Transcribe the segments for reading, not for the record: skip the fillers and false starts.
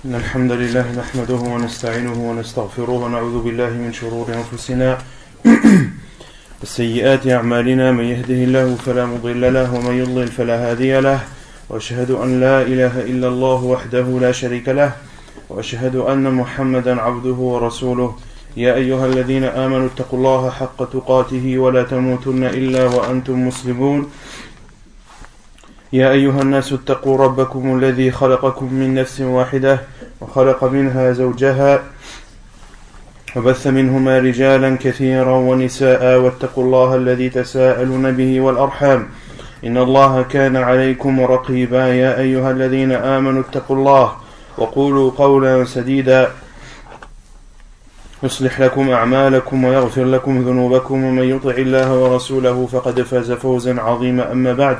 إن الحمد لله نحمده ونستعينه ونستغفره ونعوذ بالله من شرور أنفسنا وسيئات أعمالنا من يهده الله فلا مضل له ومن يضلل فلا هادي له وأشهد أن لا إله إلا الله وحده لا شريك له وأشهد أن محمدا عبده ورسوله يا أيها الذين آمنوا اتقوا الله حق تقاته ولا تموتن إلا وأنتم مسلمون يا أيها الناس اتقوا ربكم الذي خلقكم من نفس واحدة وخلق منها زوجها وبث منهما رجالا كثيرا ونساء واتقوا الله الذي تساءلون به والأرحام إن الله كان عليكم رقيبا يا أيها الذين آمنوا اتقوا الله وقولوا قولا سديدا يصلح لكم أعمالكم ويغفر لكم ذنوبكم ومن يطع الله ورسوله فقد فاز فوزا عظيما أما بعد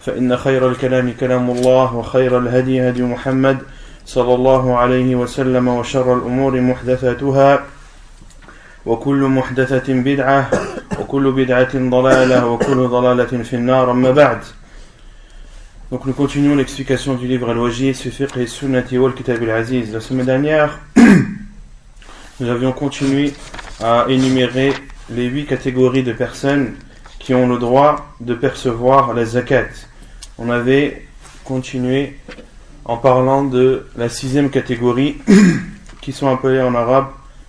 فإن خير الكلام كلام الله وخير الهدي هدي محمد صلى الله عليه وسلم وشر الأمور محدثاتها وكل محدثة بدعة وكل بدعة ضلالة وكل ضلالة في النار أما بعد. Donc nous continuons l'explication du livre Al-Wajiz fi fiqh sunnati wal kitab al-aziz. La semaine dernière, nous avions continué à énumérer les 8 catégories de personnes qui ont le droit de percevoir la zakat. On avait continué en parlant de la 6e catégorie qui sont appelées en arabe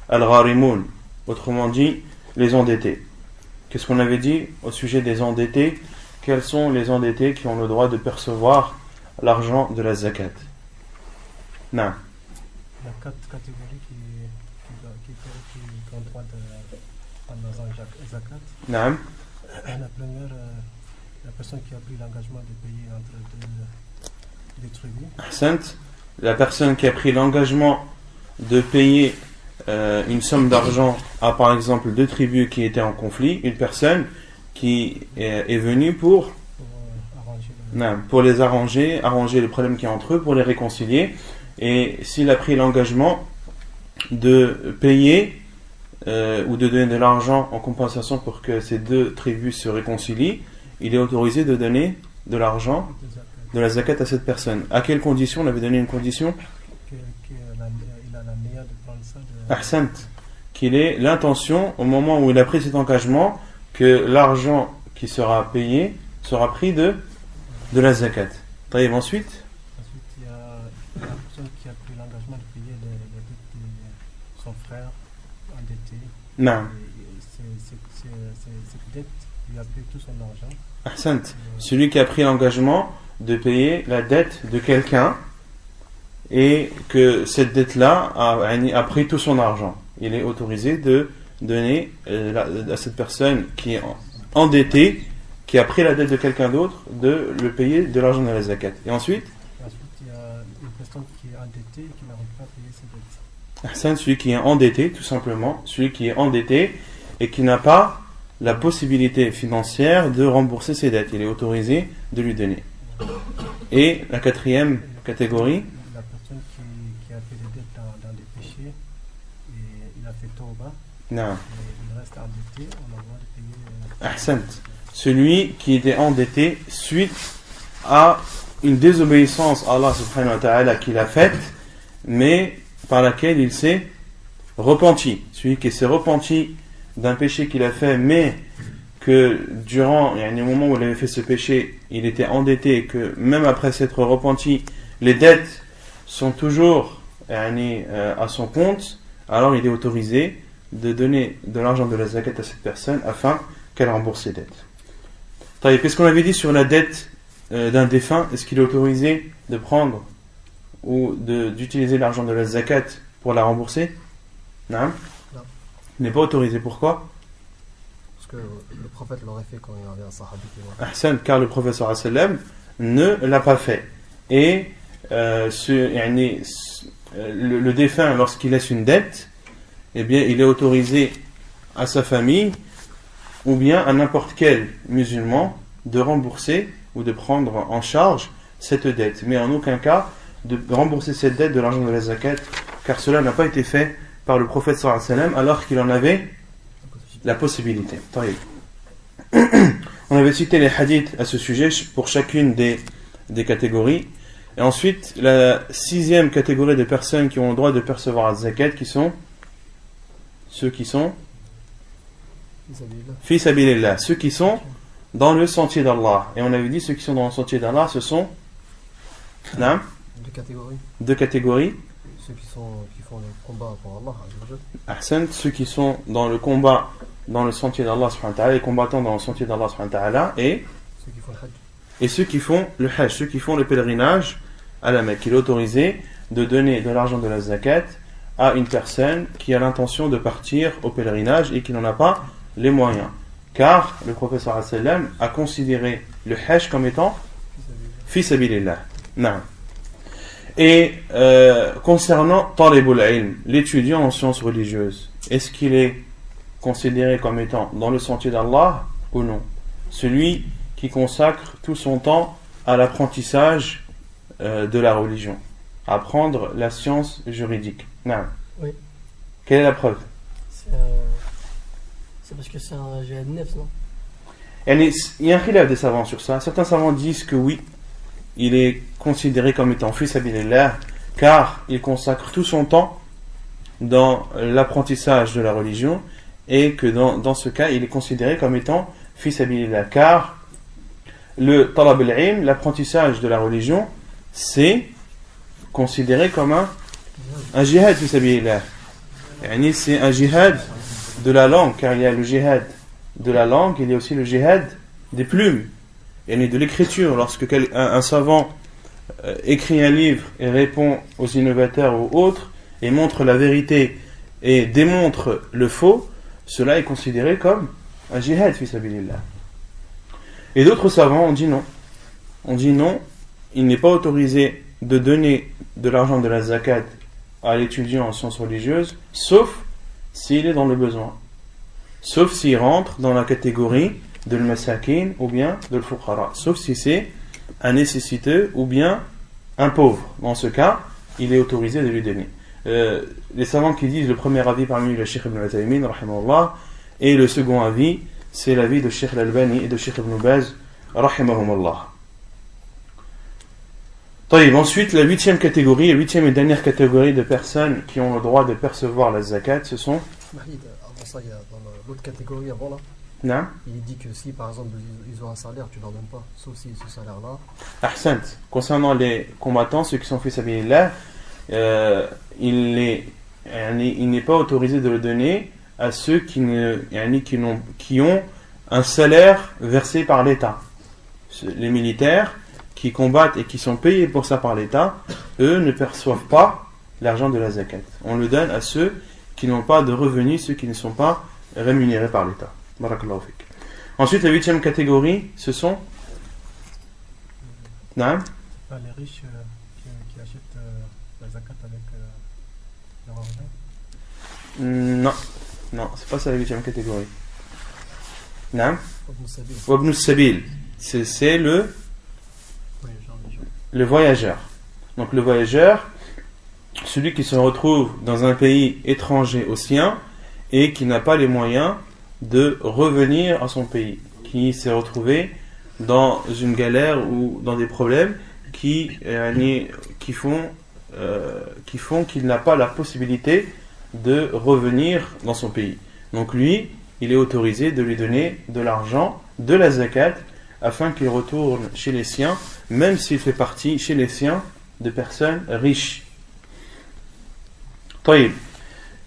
al-gharimoun, autrement dit les endettés. Qu'est-ce qu'on avait dit au sujet des endettés? Quels sont les endettés qui ont le droit de percevoir l'argent de la zakat? Non. Il y a 4 catégories qui ont le droit de prendre la zakat. Non. La première, la personne qui a pris l'engagement de payer entre deux tribus. Ahsant, la personne qui a pris l'engagement de payer une somme d'argent à par exemple 2 tribus qui étaient en conflit, une personne qui est venue pour les arranger les problèmes qu'il y a entre eux, pour les réconcilier. Et s'il a pris l'engagement de payer ou de donner de l'argent en compensation pour que ces 2 tribus se réconcilient, il est autorisé de donner de l'argent, de la zakat à cette personne. À quelle condition? On avait donné une condition Il a la niya de prendre ça. Ahsant, qu'il ait l'intention au moment où il a pris cet engagement que l'argent qui sera payé sera pris de la zakat. Ensuite, Ensuite, il y a la personne qui a pris l'engagement de payer les dettes de son frère endetté. non. Cette dette, il a payé tout son argent. Ahsant, celui qui a pris l'engagement de payer la dette de quelqu'un et que cette dette-là a pris tout son argent, il est autorisé de donner à cette personne qui est endettée, qui a pris la dette de quelqu'un d'autre, de le payer de l'argent de la zakat. Et ensuite, il y a une personne qui est endettée et qui n'arrive pas à payer ses dettes. Ahsan, celui qui est endetté, tout simplement, celui qui est endetté et qui n'a pas la possibilité financière de rembourser ses dettes, il est autorisé de lui donner. Et la 4e catégorie, la personne qui a fait des dettes dans des péchés et il a fait tawbah, non. il reste endetté, on a le droit de payer. Ahsan, celui qui était endetté suite à une désobéissance à Allah subhanahu wa ta'ala qu'il a faite, mais par laquelle il s'est repenti. Celui qui s'est repenti d'un péché qu'il a fait, mais que durant il y a un moment où il avait fait ce péché, il était endetté et que même après s'être repenti, les dettes sont toujours à son compte, alors il est autorisé de donner de l'argent de la zakat à cette personne afin qu'elle rembourse ses dettes. Qu'est-ce qu'on avait dit sur la dette d'un défunt? Est-ce qu'il est autorisé de prendre ou d'utiliser l'argent de la zakat pour la rembourser? Non. Il n'est pas autorisé. Pourquoi? Parce que le prophète l'aurait fait quand il y avait un sahabi qui est mort. Ahsan, car le prophète sallallahu alayhi wa sallam ne l'a pas fait. Et le défunt, lorsqu'il laisse une dette, eh bien, il est autorisé à sa famille ou bien à n'importe quel musulman de rembourser ou de prendre en charge cette dette. Mais en aucun cas de rembourser cette dette de l'argent de la zakat, car cela n'a pas été fait par le prophète sallallahu alayhi wa sallam alors qu'il en avait la possibilité. On avait cité les hadiths à ce sujet pour chacune des catégories. Et ensuite, la 6e catégorie de personnes qui ont le droit de percevoir la zakat, qui sont ceux qui sont fi sabilillah, ceux qui sont dans le sentier d'Allah. Et on avait dit ceux qui sont dans le sentier d'Allah, ce sont deux catégories. Ceux qui font le combat pour Allah, Ahsan, ceux qui sont dans le combat dans le sentier d'Allah subhanahu wa ta'ala, les combattants dans le sentier d'Allah subhanahu wa ta'ala, et ceux qui font le hajj. Et ceux qui font le hajj, ceux qui font le pèlerinage à la Mecque. Il est autorisé de donner de l'argent de la zakat à une personne qui a l'intention de partir au pèlerinage et qui n'en a pas les moyens. Car le prophète sallallahu alayhi wa sallam a considéré le hajj comme étant fi sabilillah. Non. Et concernant talibul ilm, l'étudiant en sciences religieuses, est-ce qu'il est considéré comme étant dans le sentier d'Allah ou non? Celui qui consacre tout son temps à l'apprentissage de la religion, à apprendre la science juridique. Non. Oui. Quelle est la preuve? C'est parce que c'est un jihad nefs, non? Il y a un khilaf des savants sur ça. Certains savants disent que oui, il est considéré comme étant fi sabilillah, car il consacre tout son temps dans l'apprentissage de la religion, et que dans ce cas, il est considéré comme étant fi sabilillah, car le talab al-ilm, l'apprentissage de la religion, c'est considéré comme un jihad fi sabilillah. C'est un jihad de la langue, car il y a le jihad de la langue, il y a aussi le jihad des plumes, et de l'écriture. Lorsque un savant écrit un livre et répond aux innovateurs ou autres, et montre la vérité et démontre le faux, cela est considéré comme un jihad fi sabilillah. Et d'autres savants ont dit non. On dit non, il n'est pas autorisé de donner de l'argent de la zakat à l'étudiant en sciences religieuses, sauf s'il est dans le besoin. Sauf s'il rentre dans la catégorie de l'masakin ou bien de l'fuqara. Sauf si c'est un nécessiteux ou bien un pauvre. Dans ce cas, il est autorisé de lui donner. Les savants qui disent le premier avis parmi le Cheikh Ibn Uthaymin, rahimahullah, et le second avis, c'est l'avis de Cheikh Al-Albani et de Cheikh Ibn Baz, rahimahumullah. Ensuite, la 8e catégorie, la 8e et dernière catégorie de personnes qui ont le droit de percevoir la zakat, ce sont. Avant ça, il y a dans l'autre catégorie avant là. Non. Il dit que si par exemple ils ont un salaire, tu leur donnes pas, sauf si ce salaire-là. Ahsant. Concernant les combattants, ceux qui sont fi sabilillah, il n'est pas autorisé de le donner à ceux qui ont un salaire versé par l'État. Les militaires qui combattent et qui sont payés pour ça par l'État, eux ne perçoivent pas l'argent de la zakat. On le donne à ceux qui n'ont pas de revenus, ceux qui ne sont pas rémunérés par l'État. Barakallahu fik. Ensuite, la 8e catégorie, ce sont les riches qui achètent la zakat avec leur argent. Non, c'est pas ça la 8e catégorie. Wabn sabil. C'est le voyageur. Donc le voyageur, celui qui se retrouve dans un pays étranger au sien et qui n'a pas les moyens de revenir à son pays, qui s'est retrouvé dans une galère ou dans des problèmes qui font qu'il n'a pas la possibilité de revenir dans son pays. Donc lui, il est autorisé de lui donner de l'argent, de la zakat, afin qu'il retourne chez les siens, même s'il fait partie chez les siens de personnes riches. Taïb.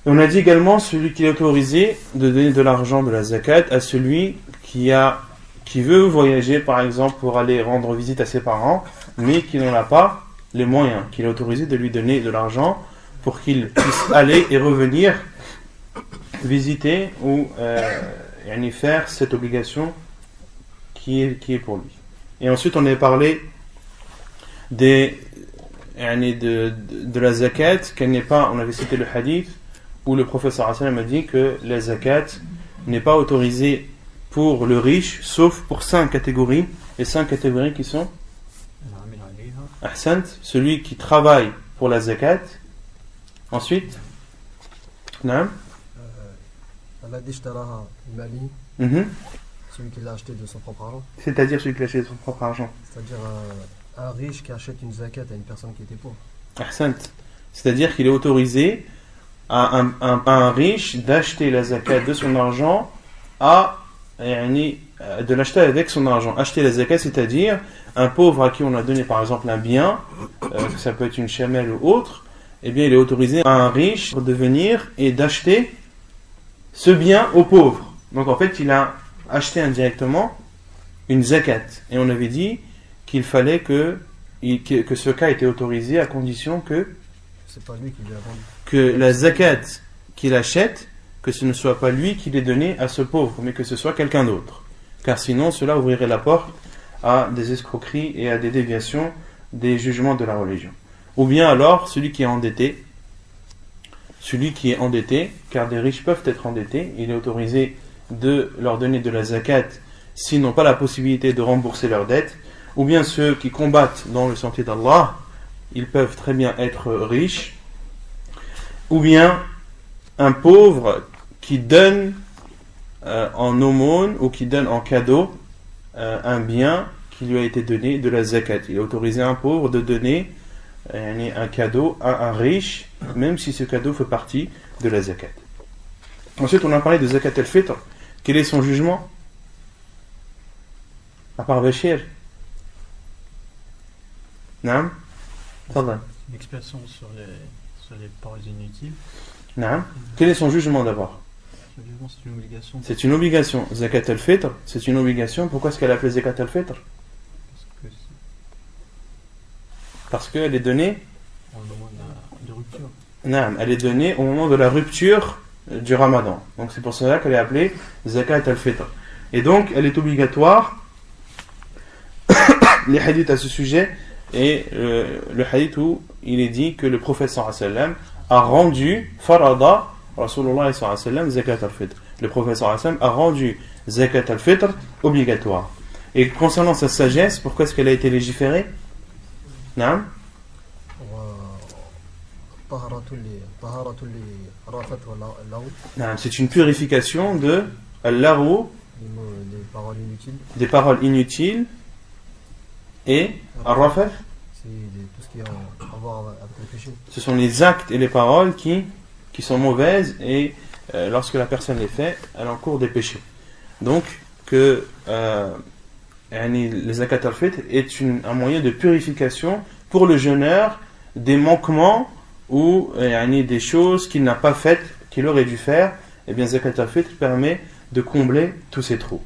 On a dit également celui qui est autorisé de donner de l'argent de la zakat à celui qui veut voyager par exemple pour aller rendre visite à ses parents, mais qui n'en a pas les moyens, qu'il est autorisé de lui donner de l'argent pour qu'il puisse aller et revenir visiter ou faire cette obligation qui est pour lui. Et ensuite on a parlé de la zakat, qu'elle n'est pas, on avait cité le hadith où le professeur sallallahu alayhi wa sallam a dit que la zakat n'est pas autorisée pour le riche, sauf pour 5 catégories. Les 5 catégories qui sont Ahsant, celui qui travaille pour la zakat. Ensuite celui qui l'a acheté de son propre argent. C'est-à-dire celui qui l'a acheté de son propre argent. C'est-à-dire un riche qui achète une zakat à une personne qui était pauvre. Ahsant. C'est-à-dire qu'il est autorisé à un riche d'acheter la zakat de son argent de l'acheter avec son argent. Acheter la zakat, c'est-à-dire un pauvre à qui on a donné par exemple un bien, ça peut être une chamelle ou autre, eh bien il est autorisé à un riche de venir et d'acheter ce bien au pauvre. Donc en fait il a acheté indirectement une zakat. Et on avait dit qu'il fallait que ce cas était autorisé à condition que C'est pas lui qui l'a vendu. que la zakat qu'il achète, que ce ne soit pas lui qui l'ait donné à ce pauvre, mais que ce soit quelqu'un d'autre. Car sinon, cela ouvrirait la porte à des escroqueries et à des déviations des jugements de la religion. Ou bien alors, celui qui est endetté, car des riches peuvent être endettés, il est autorisé de leur donner de la zakat s'ils n'ont pas la possibilité de rembourser leurs dettes, ou bien ceux qui combattent dans le sentier d'Allah, ils peuvent très bien être riches, ou bien un pauvre qui donne en aumône ou qui donne en cadeau un bien qui lui a été donné de la zakat. Il est autorisé à un pauvre de donner un cadeau à un riche, même si ce cadeau fait partie de la zakat. Ensuite, on a parlé de zakat al-fitr. Quel est son jugement? À part Bachir. Naam? Tadal. L'expression sur les paroles inutiles. Naam. Quel est son jugement d'abord? Le jugement, c'est une obligation. C'est une obligation. Zakat al-fitr, c'est une obligation. Pourquoi est-ce qu'elle a appelé zakat al-fitr? Parce qu'elle est donnée En moment de rupture. Naam, elle est donnée au moment de la rupture du ramadan. Donc c'est pour cela qu'elle est appelée zakat al-fitr. Et donc elle est obligatoire. Les hadiths à ce sujet et le hadith où il est dit que le prophète sallallahu alayhi wa sallam a rendu farada Rasulullah sallallahu alayhi wa sallam zakat al-fitr. Le prophète sallallahu alayhi wa sallam a rendu zakat al-fitr obligatoire. Et concernant sa sagesse, pourquoi est-ce qu'elle a été légiférée? Naam. C'est une purification de al-laghu, des paroles inutiles, et al-rafath, c'est tout ce qui a à voir avec le péché. ce sont les actes et les paroles qui sont mauvaises, et lorsque la personne les fait, elle encourt des péchés. Donc que les zakat al-fitr est un moyen de purification pour le jeûneur des manquements ou des choses qu'il n'a pas faites, qu'il aurait dû faire. Et bien zakat al-fitr permet de combler tous ces trous.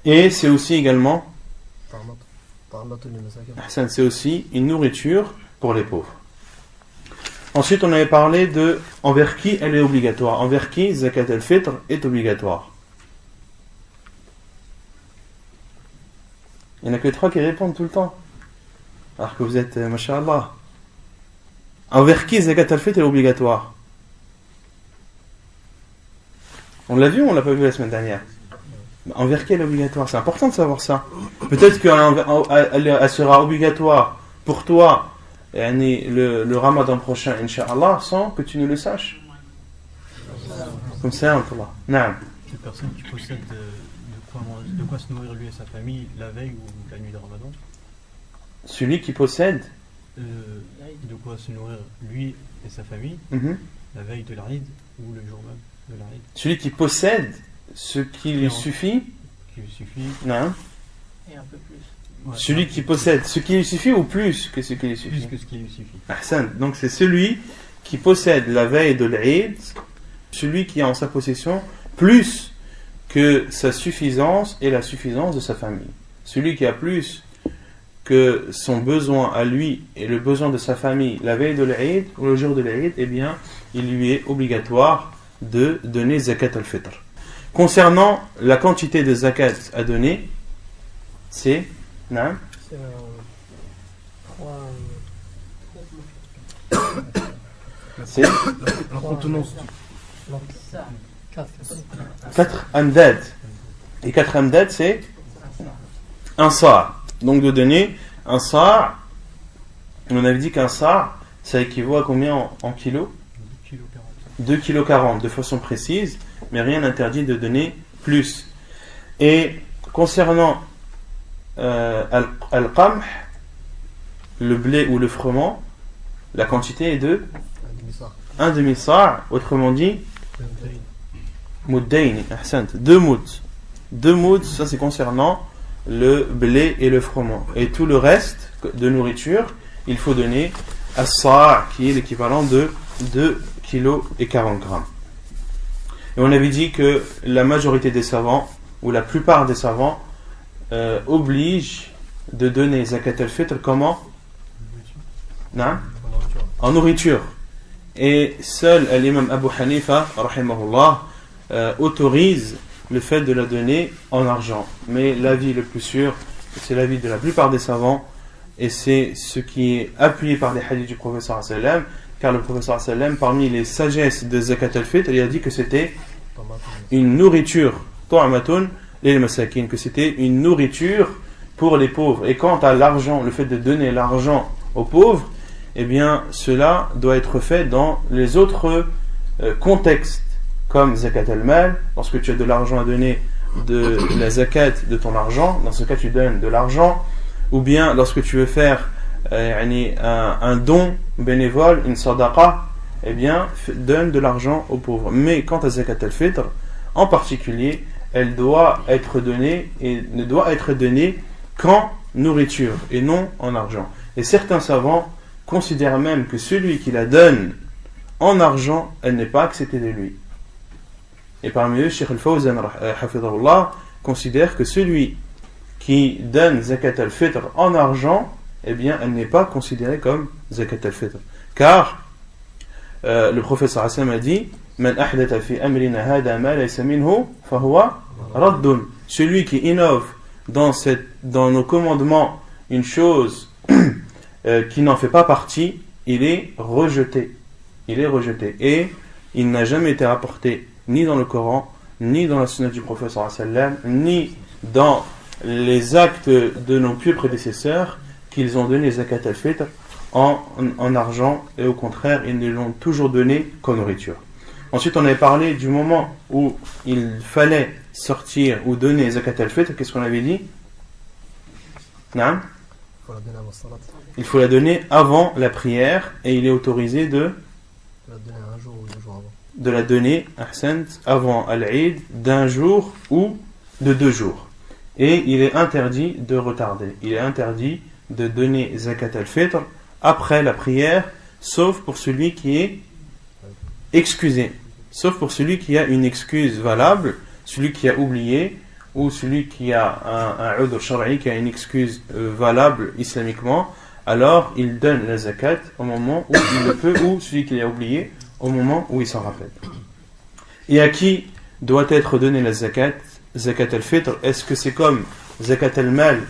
Et c'est aussi également c'est aussi une nourriture pour les pauvres. Ensuite on avait parlé de envers qui elle est obligatoire. Envers qui zakat al-fitr est obligatoire. Il n'y en a que 3 qui répondent tout le temps. Alors que vous êtes, masha'Allah. Envers qui zakat al-fitr est obligatoire? On l'a vu ou on l'a pas vu la semaine dernière? Envers qui elle est obligatoire? C'est important de savoir ça. Peut-être qu'elle sera obligatoire pour toi le ramadan prochain, Inch'Allah, sans que tu ne le saches. Comme ça, Allah. Naam. Une personne qui possède de quoi se nourrir lui et sa famille la veille ou la nuit de ramadan. Celui qui possède de quoi se nourrir lui et sa famille la veille de l'Aïd ou le jour même de l'Aïd. Celui qui possède ce qui lui suffit. Qui lui suffit. Non. Et un peu plus. Ouais, celui qui possède ce qui lui suffit ou plus que ce qui lui suffit? Plus que ce qui lui suffit. Ahsan. Donc c'est celui qui possède la veille de l'Aïd, celui qui a en sa possession plus que sa suffisance et la suffisance de sa famille. Celui qui a plus que son besoin à lui et le besoin de sa famille la veille de l'Aïd ou le jour de l'Aïd, eh bien, il lui est obligatoire de donner zakat al-fitr. Concernant la quantité de zakat à donner, c'est non? C'est La contenance. 4 amdad. Et 4 amdad, c'est un sa'. Donc de donner un sa', on avait dit qu'un sa', ça équivaut à combien en kilos? 2,40 kg de façon précise, mais rien n'interdit de donner plus. Et concernant al-qamh, le blé ou le froment, la quantité est de un demi-sa', autrement dit muddayn, ahsant, 2 mouds. 2 mouds, ça c'est concernant le blé et le froment. Et tout le reste de nourriture, il faut donner as-sa', qui est l'équivalent de 2 kg et 40 grammes. Et on avait dit que la majorité des savants, ou la plupart des savants, obligent de donner zakat al-fitr comment? Non? En nourriture. Et seul l'imam Abu Hanifa, rahimahullah, autorise le fait de la donner en argent. Mais l'avis le plus sûr, c'est l'avis de la plupart des savants, et c'est ce qui est appuyé par les hadiths du prophète sallallahu alayhi wa sallam, car le prophète sallallahu alayhi wa sallam, parmi les sagesses de zakat al-fitr, il a dit que c'était une nourriture, ta'matun lil masakin, que c'était une nourriture pour les pauvres. Et quant à l'argent, le fait de donner l'argent aux pauvres, eh bien cela doit être fait dans les autres contextes, comme zakat al-mal, lorsque tu as de l'argent à donner, de la zakat de ton argent, dans ce cas tu donnes de l'argent, ou bien lorsque tu veux faire un don bénévole, une sadaqa, eh bien donne de l'argent aux pauvres. Mais quant à zakat al-fitr, en particulier, elle doit être donnée et ne doit être donnée qu'en nourriture et non en argent. Et certains savants considèrent même que celui qui la donne en argent, elle n'est pas acceptée de lui. Et parmi eux, Cheikh al-Fawzan hafidhahullah considère que celui qui donne zakat al-fitr en argent, eh bien elle n'est pas considérée comme zakat al-fitr. Car le prophète sallallahu alayhi wa sallam a dit: Man ahdatha fi amrina hada ma laysa minhu fahuwa raddun. Celui qui innove dans nos commandements une chose qui n'en fait pas partie, il est rejeté. Il est rejeté. Et il n'a jamais été rapporté ni dans le Coran, ni dans la sunna du prophète sallallahu alayhi wa sallam, ni dans les actes de nos pieux prédécesseurs qu'ils ont donné zakat al-fitr en argent, et au contraire, ils ne l'ont toujours donné qu'en nourriture. Ensuite, on avait parlé du moment où il fallait sortir ou donner zakat al-fitr. Qu'est-ce qu'on avait dit? Non? Il faut la donner avant la prière, et il est autorisé de la donner avant al-Eid d'un jour ou de 2 jours. Et il est interdit de retarder. Il est interdit de donner zakat al-fitr après la prière, sauf pour celui qui est excusé. Sauf pour celui qui a une excuse valable, celui qui a oublié, ou celui qui a un udhr shar'i, qui a une excuse valable islamiquement, alors il donne la zakat au moment où il le peut, ou celui qui l'a oublié au moment où il s'en rappelle. Et à qui doit être donnée la zakat al-fitr? Est-ce que c'est comme zakat al-mal,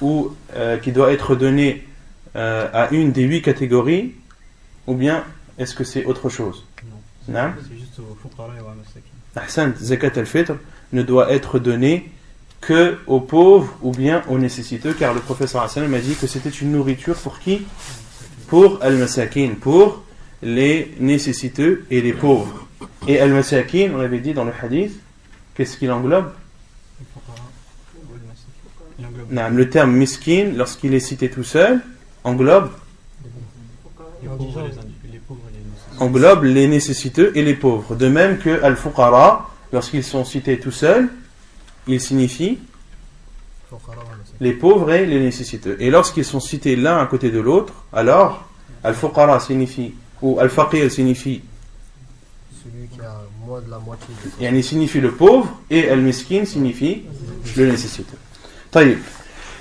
ou qui doit être donnée à une des 8 catégories, ou bien est-ce que c'est autre chose? Non, c'est juste au fuqara et au masakin. Ahsan, zakat al-fitr ne doit être donnée que aux pauvres ou bien aux nécessiteux, car le prophète sallallahu alayhi wa sallam a dit que c'était une nourriture pour qui? Pour al-masakin, pour les nécessiteux et les pauvres. Et al-masakin, on avait dit dans le hadith, qu'est-ce qu'il englobe? Non, le terme miskin, lorsqu'il est cité tout seul, englobe les nécessiteux et les pauvres. De même que al-fuqara, lorsqu'ils sont cités tout seuls, ils signifient les pauvres et les nécessiteux. Et lorsqu'ils sont cités l'un à côté de l'autre, alors al-fuqara signifie, ou al-faqir signifie celui qui a moins de la moitié de yani signifie le pauvre, et al-miskin signifie le nécessiteux. طيب.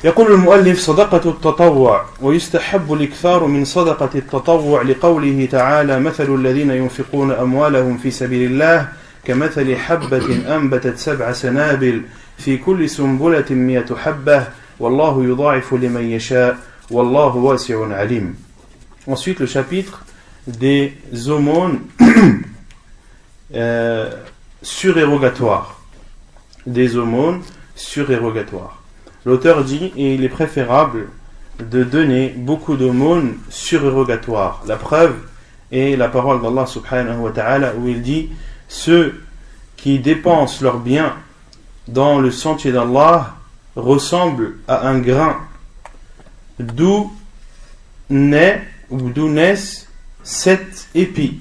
يقول المؤلف: صدقة التطوع، ويستحب الإكثار من صدقة التطوع لقوله تعالى: مثل الذين ينفقون أموالهم في سبيل الله كمثل حبة أنبتت 7 سنابل في كل سنبلة 100 حبة والله يضاعف لمن يشاء والله واسع عليم. Ensuite, le chapitre des aumônes surérogatoires. Des aumônes surérogatoires. L'auteur dit, et il est préférable de donner beaucoup d'aumônes surérogatoires. La preuve est la parole d'Allah subhanahu wa ta'ala, où il dit: ceux qui dépensent leurs biens dans le sentier d'Allah ressemblent à un grain d'où naît ou d'où naissent 7 épis,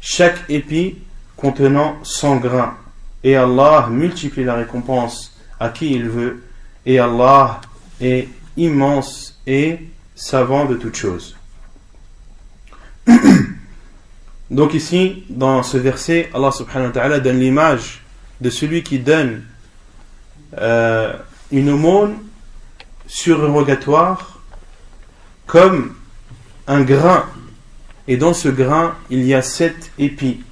chaque épi contenant 100 grains. Et Allah multiplie la récompense à qui il veut, et Allah est immense et savant de toutes choses. Donc ici, dans ce verset, Allah subhanahu wa ta'ala donne l'image de celui qui donne une aumône surérogatoire comme un grain, et dans ce grain il y a 7 épis,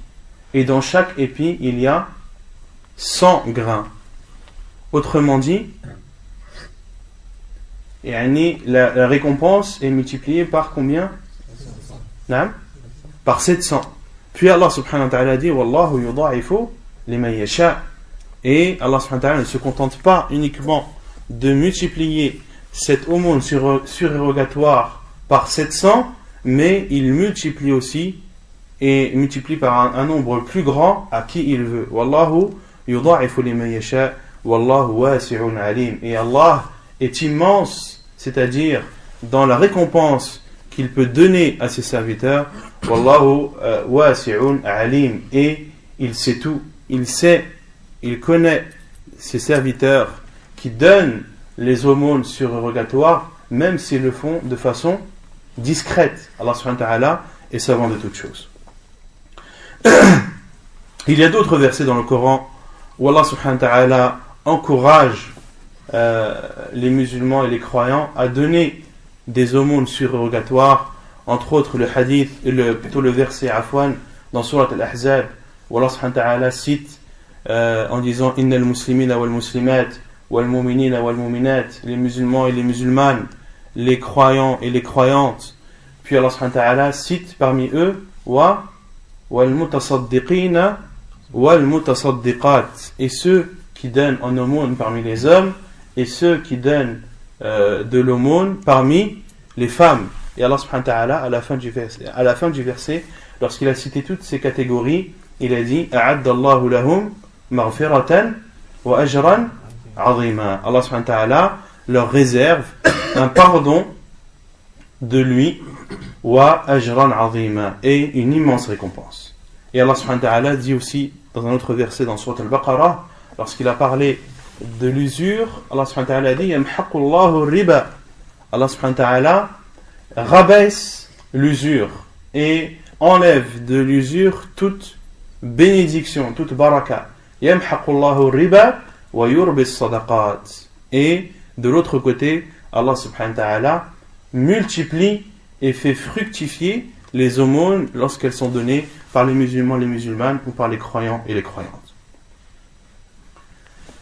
et dans chaque épi il y a 100 grains. Autrement dit, la récompense est multipliée par combien? Par 700. Puis Allah subhanahu wa ta'ala dit Wallahu yudha'ifu liman yasha. Et Allah subhanahu wa ta'ala ne se contente pas uniquement de multiplier cette aumône surérogatoire par 700, mais il multiplie aussi et multiplie par un nombre plus grand à qui il veut. Wallahu yudha'ifu liman yasha wallahu wasi'un alim. Et Allah est immense, c'est-à-dire dans la récompense qu'il peut donner à ses serviteurs. Wallahu wasi'un alim. Et il sait tout, il connaît ses serviteurs qui donnent les aumônes surérogatoires, même s'ils le font de façon discrète. Allah subhanahu wa ta'ala est savant de toutes choses. Il y a d'autres versets dans le Coran où Allah subhanahu wa ta'ala encourage les musulmans et les croyants à donner des aumônes surérogatoires, entre autres le hadith, plutôt le verset Afwan dans Surat Al-Ahzab, où Allah subhanahu wa ta'ala cite en disant Innal muslimina wal muslimat wal mu'minina wal mu'minat, les musulmans et les musulmanes, les croyants et les croyantes. Puis Allah subhanahu wa ta'ala cite parmi eux wal mutasaddiqina wal mutasaddiqat, et ceux qui donnent en aumône parmi les hommes et ceux qui donnent de l'aumône parmi les femmes. Et Allah subhanahu wa ta'ala à la fin du verset, lorsqu'il a cité toutes ces catégories, il a dit A'addallahu lahum maghfiratan wa ajran 'azima. Allah subhanahu wa ta'ala leur réserve un pardon de lui, wa ajran 'azima, et une immense récompense. Et Allah subhanahu wa ta'ala dit aussi dans un autre verset dans Surat Al-Baqarah, lorsqu'il a parlé de l'usure, Allah subhanahu wa ta'ala a dit Yamhaqullahu riba. Allah subhanahu wa ta'ala rabaisse l'usure et enlève de l'usure toute bénédiction, toute baraka. Yamhaqullahu riba wa yurbis sadaqat. Et de l'autre côté, Allah subhanahu wa ta'ala multiplie et fait fructifier les aumônes lorsqu'elles sont données par les musulmans, les musulmanes, ou par les croyants et les croyantes.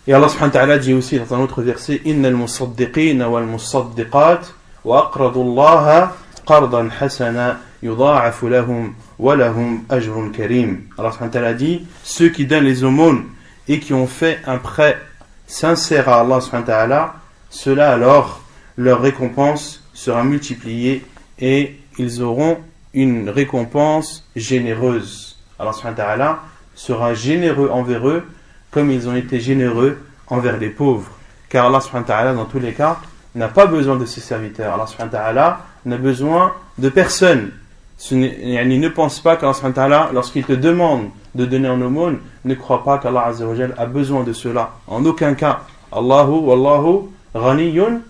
Et Allah subhanahu wa ta'ala dit aussi dans un autre verset Innal musaddiqina wal musaddiqat wa aqradu Allaha qardan hasana yudha'afu lahum wa lahum ajrun karim. Allah subhanahu wa ta'ala dit ceux qui donnent les aumônes et qui ont fait un prêt sincère à Allah subhanahu wa ta'ala, ceux-là alors leur récompense sera multipliée et ils auront une récompense généreuse. Allah subhanahu wa ta'ala sera généreux envers eux comme ils ont été généreux envers les pauvres. Car Allah subhanahu wa ta'ala dans tous les cas n'a pas besoin de ses serviteurs. Allah subhanahu wa ta'ala n'a besoin de personne. Ne pense pas qu'Allah subhanahu wa ta'ala, lorsqu'il te demande de donner en aumône, ne crois pas qu'Allah azza wa jal a besoin de cela. En aucun cas. Wallahu ghaniyun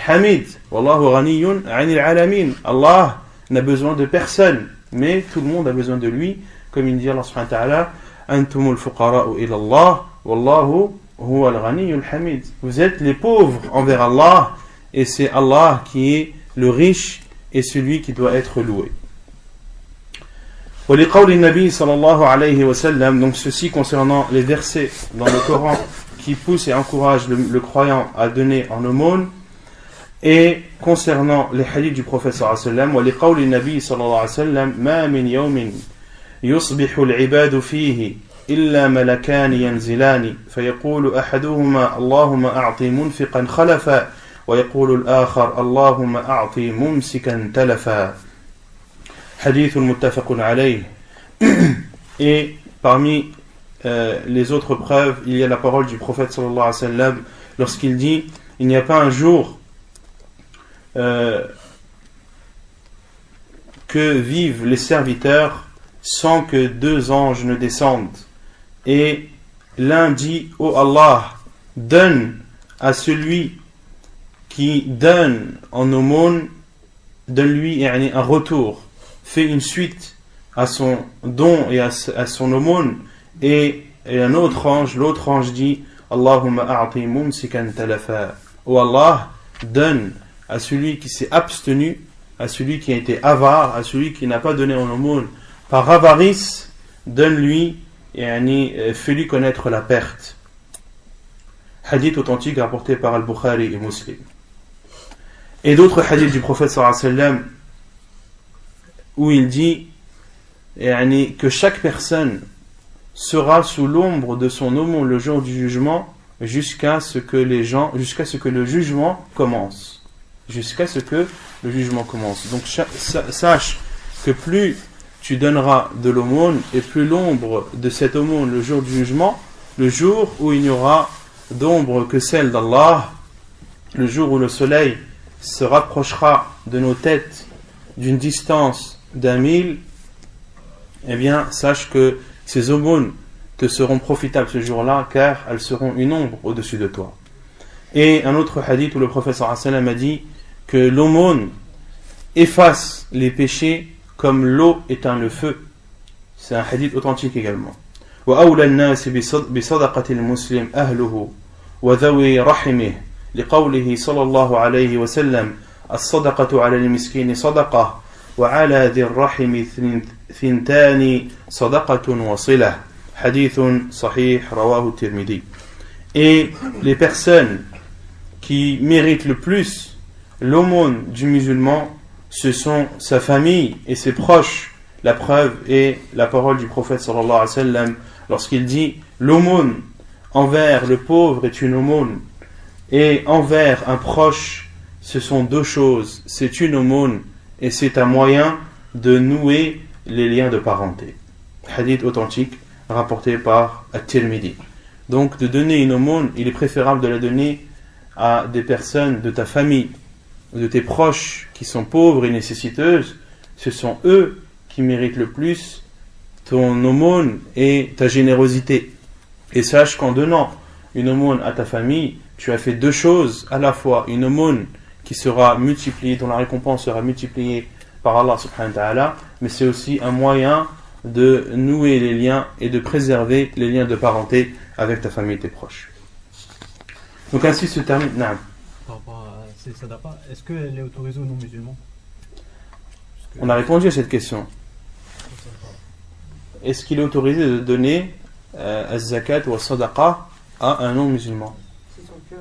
hamid. Wallahu ghaniyun anil alamin. Allah n'a besoin de personne, mais tout le monde a besoin de lui. Comme il dit Allah subhanahu wa ta'ala Antumul fuqara'u ila Allah wallahu huwa al-ghaniyyul hamid. Vous êtes les pauvres envers Allah et c'est Allah qui est le riche et celui qui doit être loué. ولقول النبي صلى الله عليه وسلم, donc ceci concernant les versets dans le Coran qui poussent et encouragent le croyant à donner en aumône, et concernant les hadiths du prophète sallallahu alayhi wa sallam, ولقول النبي صلى الله عليه وسلم ما من يوم يصبح العباد فيه إلا ملكان ينزلان فيقول أحدهما اللهم أعطي منفقا خلفا ويقول الآخر اللهم أعطي ممسكا تلفا. Hadith muttafaqun alayh. Et parmi les autres preuves, il y a la parole du prophète sallallahu alayhi wa sallam lorsqu'il dit il n'y a pas un jour que vivent les serviteurs sans que 2 anges ne descendent. Et l'un dit: ô Allah, donne à celui qui donne en aumône, donne-lui un retour, fais une suite à son don et à son aumône. Et l'autre ange dit: Allahumma a'ti mumsikan talafa. Ô Allah, donne à celui qui s'est abstenu, à celui qui a été avare, à celui qui n'a pas donné en aumône par avarice, donne-lui, fais-lui connaître la perte. Hadith authentique rapporté par Al-Bukhari et Muslim. Et d'autres hadiths du prophète sallallahu alayhi wa sallam où il dit que chaque personne sera sous l'ombre de son aumône le jour du jugement jusqu'à ce que le jugement commence. Jusqu'à ce que le jugement commence. Donc sache que plus tu donneras de l'aumône, et plus l'ombre de cette aumône le jour du jugement, le jour où il n'y aura d'ombre que celle d'Allah, le jour où le soleil se rapprochera de nos têtes d'une distance d'1 mille, eh bien sache que ces aumônes te seront profitables ce jour-là, car elles seront une ombre au-dessus de toi. Et un autre hadith où le prophète sallallahu alayhi wa sallam a dit que l'aumône efface les péchés comme l'eau éteint le feu. C'est un hadith authentique également. وأولى الناس بصدقة المسلم أهله وذوي رحمه لقوله صلى الله عليه وسلم الصدقة على المسكين صدقة وعلى ذي الرحم ثنتان صدقة وصلة حديث صحيح رواه الترمذي. Et les personnes qui méritent le plus l'aumône du musulman, ce sont sa famille et ses proches. La preuve est la parole du prophète sallallahu alayhi wa sallam lorsqu'il dit: l'aumône envers le pauvre est une aumône, et envers un proche ce sont 2 choses, c'est une aumône et c'est un moyen de nouer les liens de parenté. Hadith authentique rapporté par At-Tirmidhi. Donc de donner une aumône, il est préférable de la donner à des personnes de ta famille, de tes proches qui sont pauvres et nécessiteuses. Ce sont eux qui méritent le plus ton aumône et ta générosité. Et sache qu'en donnant une aumône à ta famille, tu as fait 2 choses, à la fois une aumône qui sera multipliée, dont la récompense sera multipliée par Allah subhanahu wa ta'ala, mais c'est aussi un moyen de nouer les liens et de préserver les liens de parenté avec ta famille et tes proches. Donc ainsi se termine. Naam. Par rapport à ces sadaqa, est-ce qu'elle est autorisée aux non-musulmans? On a répondu à cette question. Est-ce qu'il est autorisé de donner az-zakat ou az-sadaqa à un non-musulman?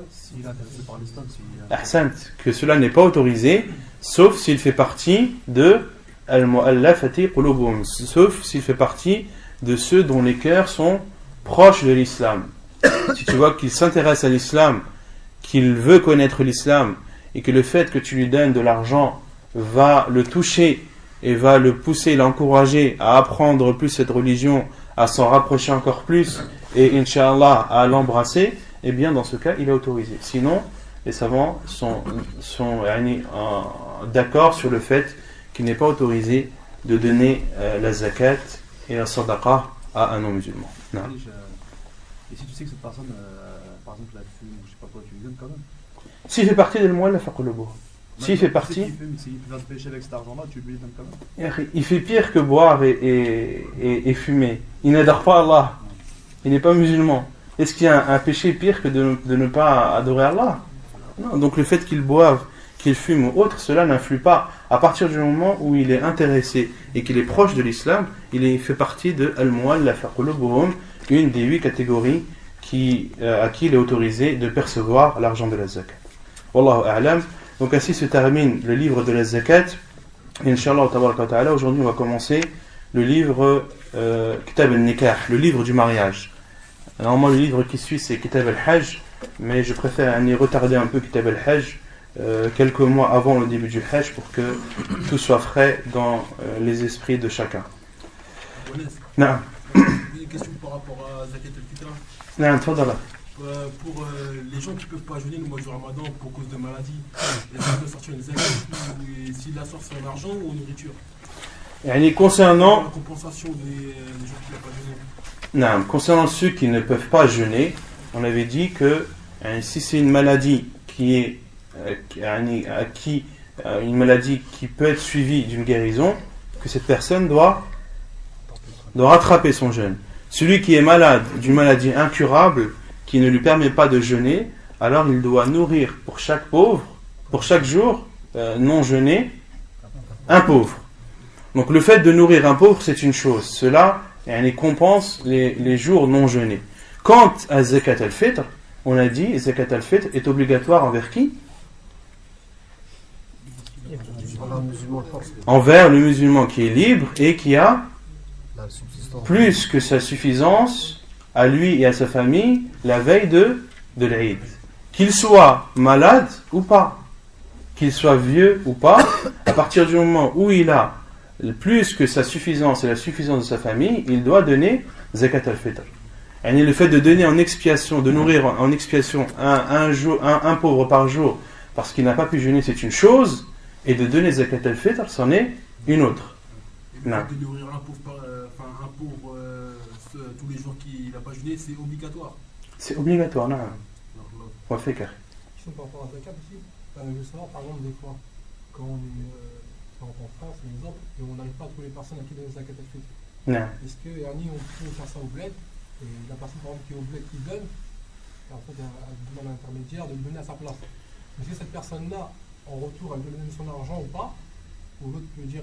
S'il est intéressé par l'islam, Ahsant, que cela n'est pas autorisé, sauf s'il fait partie de al-mu'allafati qulubuhum, sauf s'il fait partie de ceux dont les cœurs sont proches de l'islam. Si tu vois qu'il s'intéresse à l'islam, qu'il veut connaître l'islam, et que le fait que tu lui donnes de l'argent va le toucher et va le pousser, l'encourager à apprendre plus cette religion, à s'en rapprocher encore plus et Inch'Allah à l'embrasser, eh bien dans ce cas il est autorisé. Sinon les savants sont d'accord sur le fait qu'il n'est pas autorisé de donner la zakat et la sadaqa à un non-musulman. Non. Et si tu sais que cette personne, par exemple, la fume ou je sais pas quoi, tu lui donnes quand même. S'il fait partie de l'mu'allaf qulubuhum. S'il fait partie. S'il va se pêcher avec cet argent-là, tu lui donnes quand même. Il fait pire que boire et fumer. Il n'adore pas Allah. Il n'est pas musulman. Est-ce qu'il y a un péché pire que de ne pas adorer Allah? Non. Donc le fait qu'il boive, qu'il fume ou autre, cela n'influe pas. À partir du moment où il est intéressé et qu'il est proche de l'islam, il fait partie de al-mu'allaf qulubuhum, une des 8 catégories à qui il est autorisé de percevoir l'argent de la zakat. Wallahu a'lam. Donc ainsi se termine le livre de la zakat. Inch'Allah ta'ala, aujourd'hui on va commencer le livre Kitab al-Nikah, le livre du mariage. Normalement le livre qui suit c'est Kitab al-Hajj, mais je préfère retarder un peu Kitab al-Hajj quelques mois avant le début du Hajj pour que tout soit frais dans les esprits de chacun. Non. Une question par rapport à Zakat al-Fitra. Non, tfadala. Pour les gens qui ne peuvent pas jeûner le mois du Ramadan pour cause de maladie, est-ce qu'ils peuvent sortir une zakat s'ils la sortent sur l'argent ou en nourriture? Concernant La compensation des gens qui n'ont pas jeûné. Non, concernant ceux qui ne peuvent pas jeûner, on avait dit que si c'est une maladie qui est une maladie qui peut être suivie d'une guérison, que cette personne doit rattraper son jeûne. Celui qui est malade d'une maladie incurable qui ne lui permet pas de jeûner, alors il doit nourrir pour chaque pauvre, pour chaque jour non jeûné, un pauvre. Donc le fait de nourrir un pauvre, c'est une chose. Cela compense les jours non jeûnés. Quant à Zakat al-Fitr, on a dit Zakat al-Fitr est obligatoire envers qui? Envers le musulman qui est libre et qui a plus que sa suffisance à lui et à sa famille la veille de l'Eid. Qu'il soit malade ou pas, qu'il soit vieux ou pas, à partir du moment où il a plus que sa suffisance et la suffisance de sa famille, il doit donner Zakat al-Fitr. Et le fait de donner en expiation, de nourrir en expiation un pauvre par jour parce qu'il n'a pas pu jeûner, c'est une chose, et de donner Zakat al-Fitr, c'en est une autre. Et le fait de nourrir un pauvre, tous les jours qu'il n'a pas jeûné, c'est obligatoire. C'est obligatoire, non. On va faire. Question par rapport à Zakat aussi. Je veux savoir, par exemple, des fois, quand on est en France, par exemple, et on n'arrive pas à trouver les personnes à qui donner Zakat al-Fitr. Non. Est-ce que Yanni, on peut faire ça au bled, et la personne, par exemple, qui est au bled, qui donne, et en fait, elle demande à l'intermédiaire de le donner à sa place. Est-ce que cette personne-là, en retour, elle doit donner son argent ou pas? Ou l'autre peut dire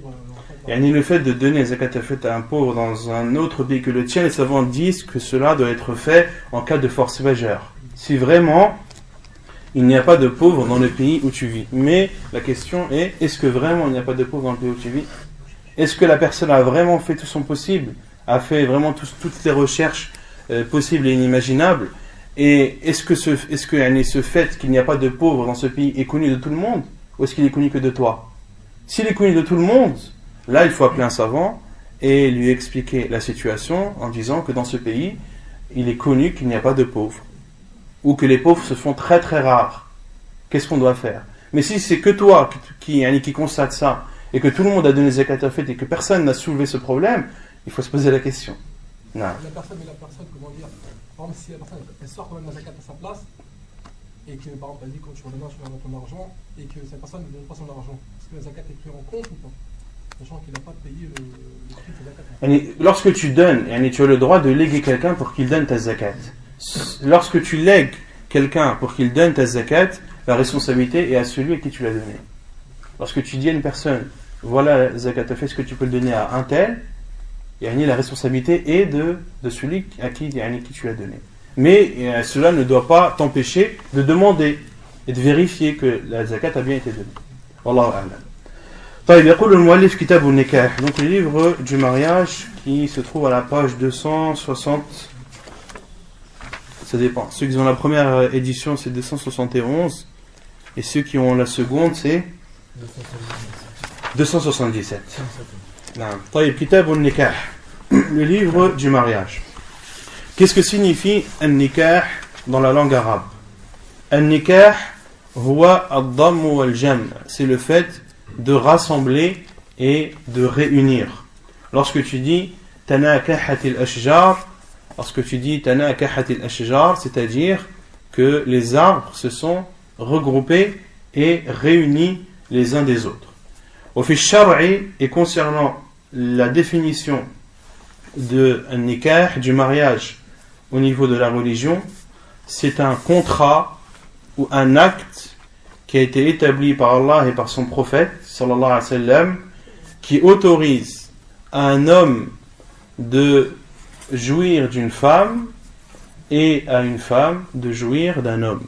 le fait de donner Zakat al-Fitr à un pauvre dans un autre pays que le tien, les savants disent que cela doit être fait en cas de force majeure. Si vraiment il n'y a pas de pauvres dans le pays où tu vis. Mais la question est, est-ce que vraiment il n'y a pas de pauvres dans le pays où tu vis? Est-ce que la personne a vraiment fait tout son possible, a fait vraiment toutes les recherches possibles et inimaginables? Et est-ce que ce fait qu'il n'y a pas de pauvres dans ce pays est connu de tout le monde? Ou est-ce qu'il est connu que de toi? S'il est connu de tout le monde, là il faut appeler un savant et lui expliquer la situation en disant que dans ce pays, il est connu qu'il n'y a pas de pauvres. Ou que les pauvres se font très très rares. Qu'est-ce qu'on doit faire? Mais si c'est que toi qui constate ça, et que tout le monde a donné Zakat al-Fitr et que personne n'a soulevé ce problème, il faut se poser la question. Non. La personne, comment dire, par exemple, si la personne elle sort quand même la Zakat à sa place, et que par exemple elle dit quand tu redonnes ton argent, et que cette personne ne donne pas son argent, est-ce que la Zakat est prise en compte ou pas? Sachant qu'il n'a pas payé le prix de la Zakat. Lorsque tu donnes, tu as le droit de léguer quelqu'un pour qu'il donne ta Zakat. Lorsque tu lègues quelqu'un pour qu'il donne ta zakat, la responsabilité est à celui à qui tu l'as donné. Lorsque tu dis à une personne, voilà la zakat, est-ce que tu peux le donner à un tel, la responsabilité est de celui à qui tu l'as donné. Mais cela ne doit pas t'empêcher de demander et de vérifier que la zakat a bien été donnée. Wallahu a'lam. يقول المؤلف كتاب النكاح. Donc le livre du mariage qui se trouve à la page 260. Ça dépend. Ceux qui ont la première édition, c'est 271. Et ceux qui ont la seconde, c'est 277. Kitab al-Nikah. Le livre du mariage. Qu'est-ce que signifie al-Nikah dans la langue arabe? Al-Nikah, huwa ad-damm wal-jam'. C'est le fait de rassembler et de réunir. Lorsque tu dis tanakahat al-ashjar, lorsque tu dis tanakahat al-ashjar, c'est-à-dire que les arbres se sont regroupés et réunis les uns des autres. Au fi shar'i, et concernant la définition de nikah, du mariage au niveau de la religion, c'est un contrat ou un acte qui a été établi par Allah et par son prophète sallallahu alayhi wa sallam, qui autorise à un homme de jouir d'une femme et à une femme de jouir d'un homme,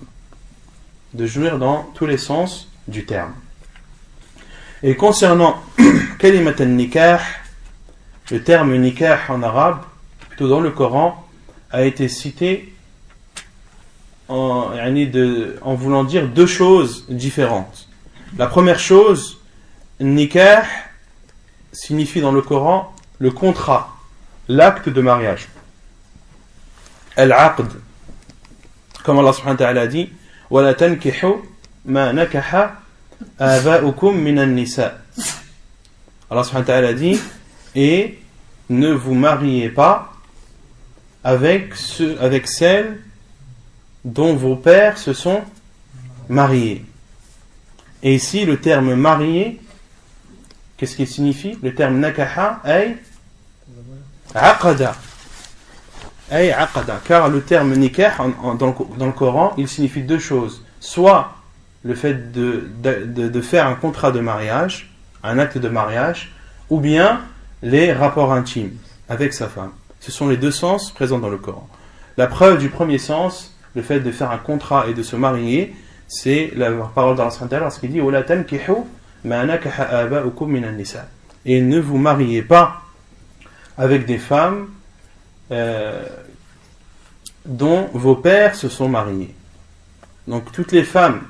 de jouir dans tous les sens du terme. Et concernant kalimat al-nikah, le terme nikah en arabe, plutôt dans le Coran, a été cité en voulant dire deux choses différentes. La première chose, nikah signifie dans le Coran le contrat, l'acte de mariage. Al-aqd, comme Allah subhanahu wa ta'ala dit, وَلَا تَنْكِحُوا مَا نَكَحَ آبَاؤُكُمْ مِنَ النِّسَاءِ. Allah subhanahu wa ta'ala dit, et ne vous mariez pas avec celles dont vos pères se sont mariés. Et ici, le terme marié, qu'est-ce qu'il signifie? Le terme nakaha ay aqada. Ay aqada. Car le terme nikah dans le Coran, il signifie deux choses. Soit le fait de faire un contrat de mariage, un acte de mariage, ou bien les rapports intimes avec sa femme. Ce sont les deux sens présents dans le Coran. La preuve du premier sens, le fait de faire un contrat et de se marier, c'est la parole d'Allah lorsqu'il dit وَلَا تَنْكِحُوا مَا نَكَحَ آبَاؤُكُم مِنَ النِّسَاءِ. Et ne vous mariez pas avec des femmes dont vos pères se sont mariés. Donc toutes les femmes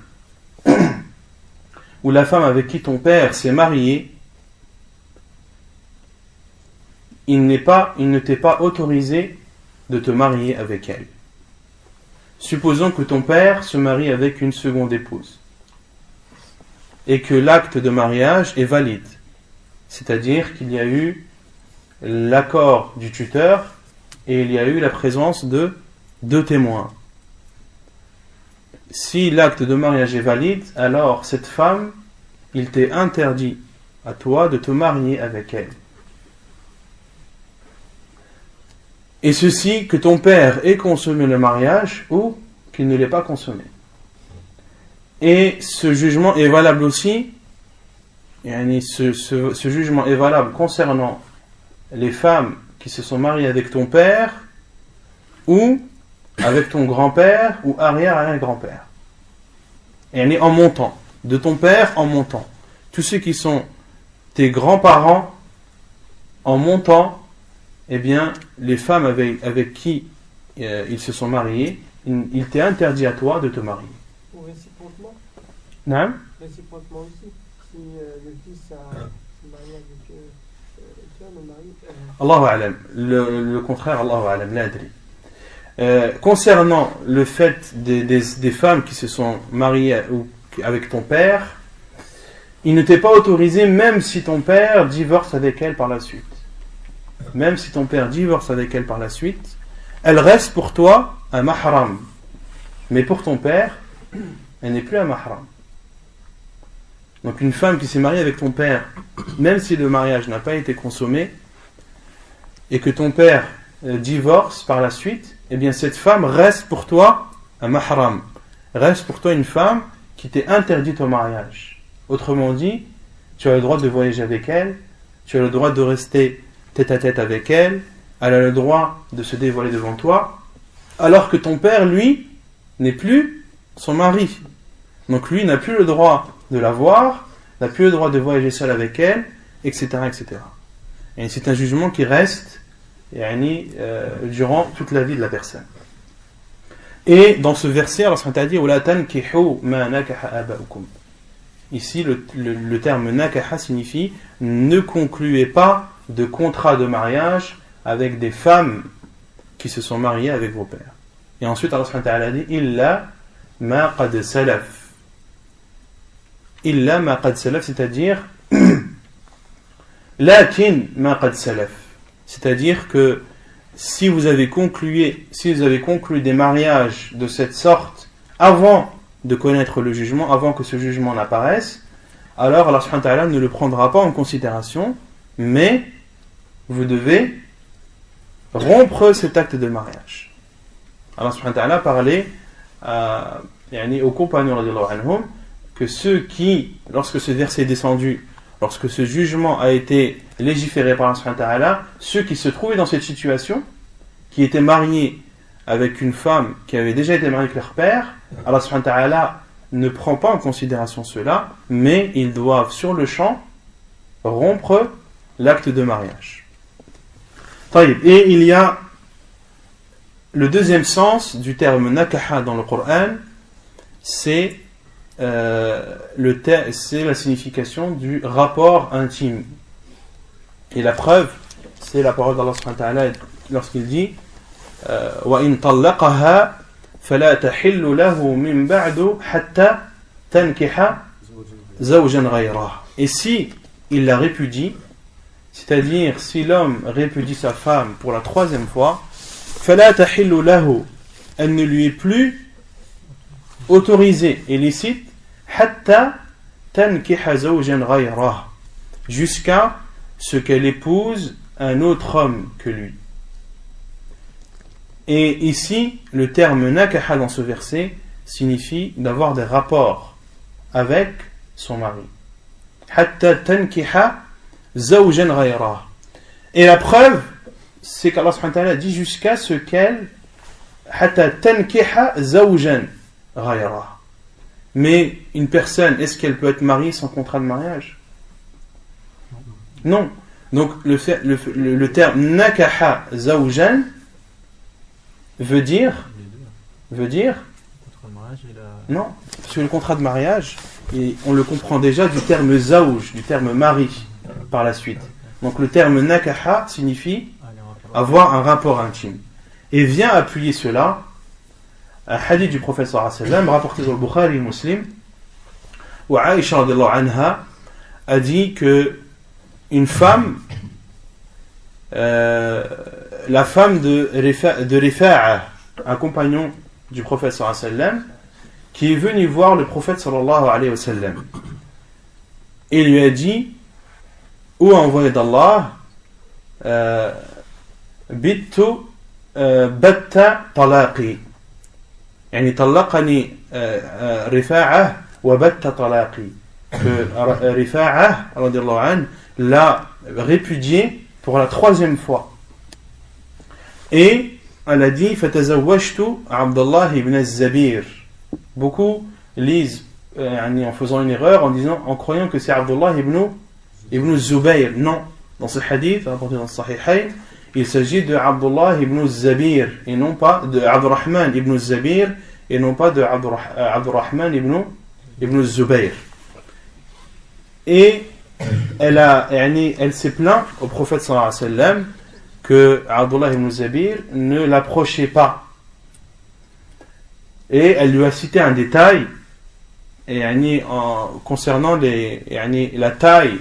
ou la femme avec qui ton père s'est marié, il ne t'est pas autorisé de te marier avec elle. Supposons que ton père se marie avec une seconde épouse et que l'acte de mariage est valide, c'est-à-dire qu'il y a eu l'accord du tuteur et il y a eu la présence de deux témoins. Si l'acte de mariage est valide, alors cette femme, il t'est interdit à toi de te marier avec elle. Et ceci, que ton père ait consommé le mariage ou qu'il ne l'ait pas consommé. Et ce jugement est valable aussi, ce jugement est valable concernant les femmes qui se sont mariées avec ton père ou avec ton grand-père ou arrière-arrière-grand-père. Et en montant, de ton père en montant. Tous ceux qui sont tes grands-parents en montant, eh bien, les femmes avec qui ils se sont mariés, il t'est interdit à toi de te marier. Ou réciproquement? Non? Réciproquement aussi. Si le fils a marié avec le mari. Allahu a'lam. Le contraire, Allahu a'lam, l'adri. Concernant le fait des femmes qui se sont mariées avec ton père, il ne t'est pas autorisé, même si ton père divorce avec elle par la suite. Même si ton père divorce avec elle par la suite, elle reste pour toi un mahram. Mais pour ton père, elle n'est plus un mahram. Donc une femme qui s'est mariée avec ton père, même si le mariage n'a pas été consommé, et que ton père divorce par la suite, eh bien cette femme reste pour toi un mahram. Reste pour toi une femme qui t'est interdite au mariage. Autrement dit, tu as le droit de voyager avec elle, tu as le droit de rester tête à tête avec elle, elle a le droit de se dévoiler devant toi, alors que ton père, lui, n'est plus son mari. Donc lui n'a plus le droit de la voir, n'a plus le droit de voyager seul avec elle, etc. etc. Et c'est un jugement qui reste durant toute la vie de la personne. Et dans ce verset, Allah a dit وَلَا تَنْكِحُوا مَا نَكَحَ آبَاؤُكُمْ. Ici, le terme nakaha signifie ne concluez pas de contrat de mariage avec des femmes qui se sont mariées avec vos pères. Et ensuite, Allah a dit illa ma qad salaf. Illa ma qad salaf, c'est-à-dire lakin ma qad salaf. C'est-à-dire que si vous avez conclu des mariages de cette sorte avant de connaître le jugement, avant que ce jugement n'apparaisse, alors Allah subhanahu wa ta'ala ne le prendra pas en considération, mais vous devez rompre cet acte de mariage. Allah subhanahu wa ta'ala parlait aux compagnons radiallahu anhum que ceux qui, lorsque ce verset est descendu, lorsque ce jugement a été légiféré par Allah subhanahu wa ta'ala, ceux qui se trouvaient dans cette situation, qui étaient mariés avec une femme qui avait déjà été mariée avec leur père, Allah subhanahu wa ta'ala ne prend pas en considération cela, mais ils doivent sur le champ rompre l'acte de mariage. Et il y a le deuxième sens du terme nakaha dans le Coran, c'est la signification du rapport intime. Et la preuve, c'est la parole d'Allah subhanahu wa ta'ala lorsqu'il dit وَإِن طَلَّقَهَا فَلَا تَحِلُّ لَهُ مِن بَعْدُ حَتَّى تَنْكِحَ زَوْجًا غَيْرَهُ. Et si il la répudie, c'est-à-dire si l'homme répudie sa femme pour la troisième fois, فَلَا تَحِلُّ لَهُ, elle ne lui est plus autorisée et licite, حَتَّى تَنْكِحَ زَوْجًا غَيْرَهُ, jusqu'à ce qu'elle épouse un autre homme que lui. Et ici, le terme nakaha dans ce verset signifie d'avoir des rapports avec son mari. Hatta tankiha zawjan ghayra. Et la preuve, c'est qu'Allah subhanahu wa ta'ala dit jusqu'à ce qu'elle hatta tankiha zawjan ghayra. Mais une personne, est-ce qu'elle peut être mariée sans contrat de mariage? Non. Donc le terme nakaha zawjan veut dire non, sur le contrat de mariage, et on le comprend déjà du terme zawj, du terme mari par la suite. Donc le terme nakaha signifie avoir un rapport intime. Et vient appuyer cela un hadith du prophète sallallahu alayhi wa sallam rapporté dans le Bukhari et Muslim, où Aïcha radhiyallahu anha a dit que une femme, la femme de Rifa'a, un compagnon du prophète sallallahu alayhi wa sallam, qui est venu voir le prophète sallallahu alayhi wa sallam et lui a dit: ô envoyé d'Allah, bittu batta talaqi, yani talaqani Rifa'a wa batta talaqi, que Rifa'a radhiyallahu anhu l'a répudié pour la troisième fois. Et elle a dit: fatazawwajtu Abdullah ibn az-Zabir. Beaucoup lisent en faisant une erreur en croyant que c'est Abdullah ibn Zubayr. Non, dans ce hadith rapporté dans le Sahihayn, il s'agit de Abdullah ibn Zabir et non pas de Abdurrahman ibn Zabir et non pas de Abdurrahman ibn Zubayr. Et elle s'est plaint au prophète sallallahu alayhi wa sallam que Abdullah ibn Zabir ne l'approchait pas. Et elle lui a cité un détail concernant la taille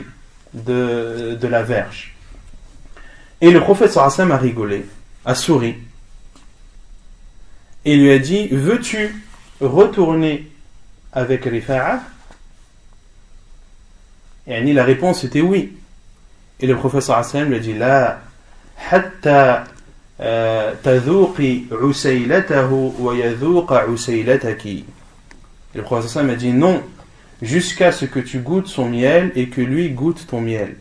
de la verge. Et le prophète sallallahu alayhi wa sallam a rigolé, a souri, et lui a dit: veux-tu retourner avec Rifa'a? Et la réponse était oui. Et le prophète sallallahu alayhi wa sallam lui a dit: la hatta tadhuqi usaylatahu wa yadhuqa usaylataki. Et le prophète sallallahu alayhi wa sallam a dit: non, jusqu'à ce que tu goûtes son miel et que lui goûte ton miel.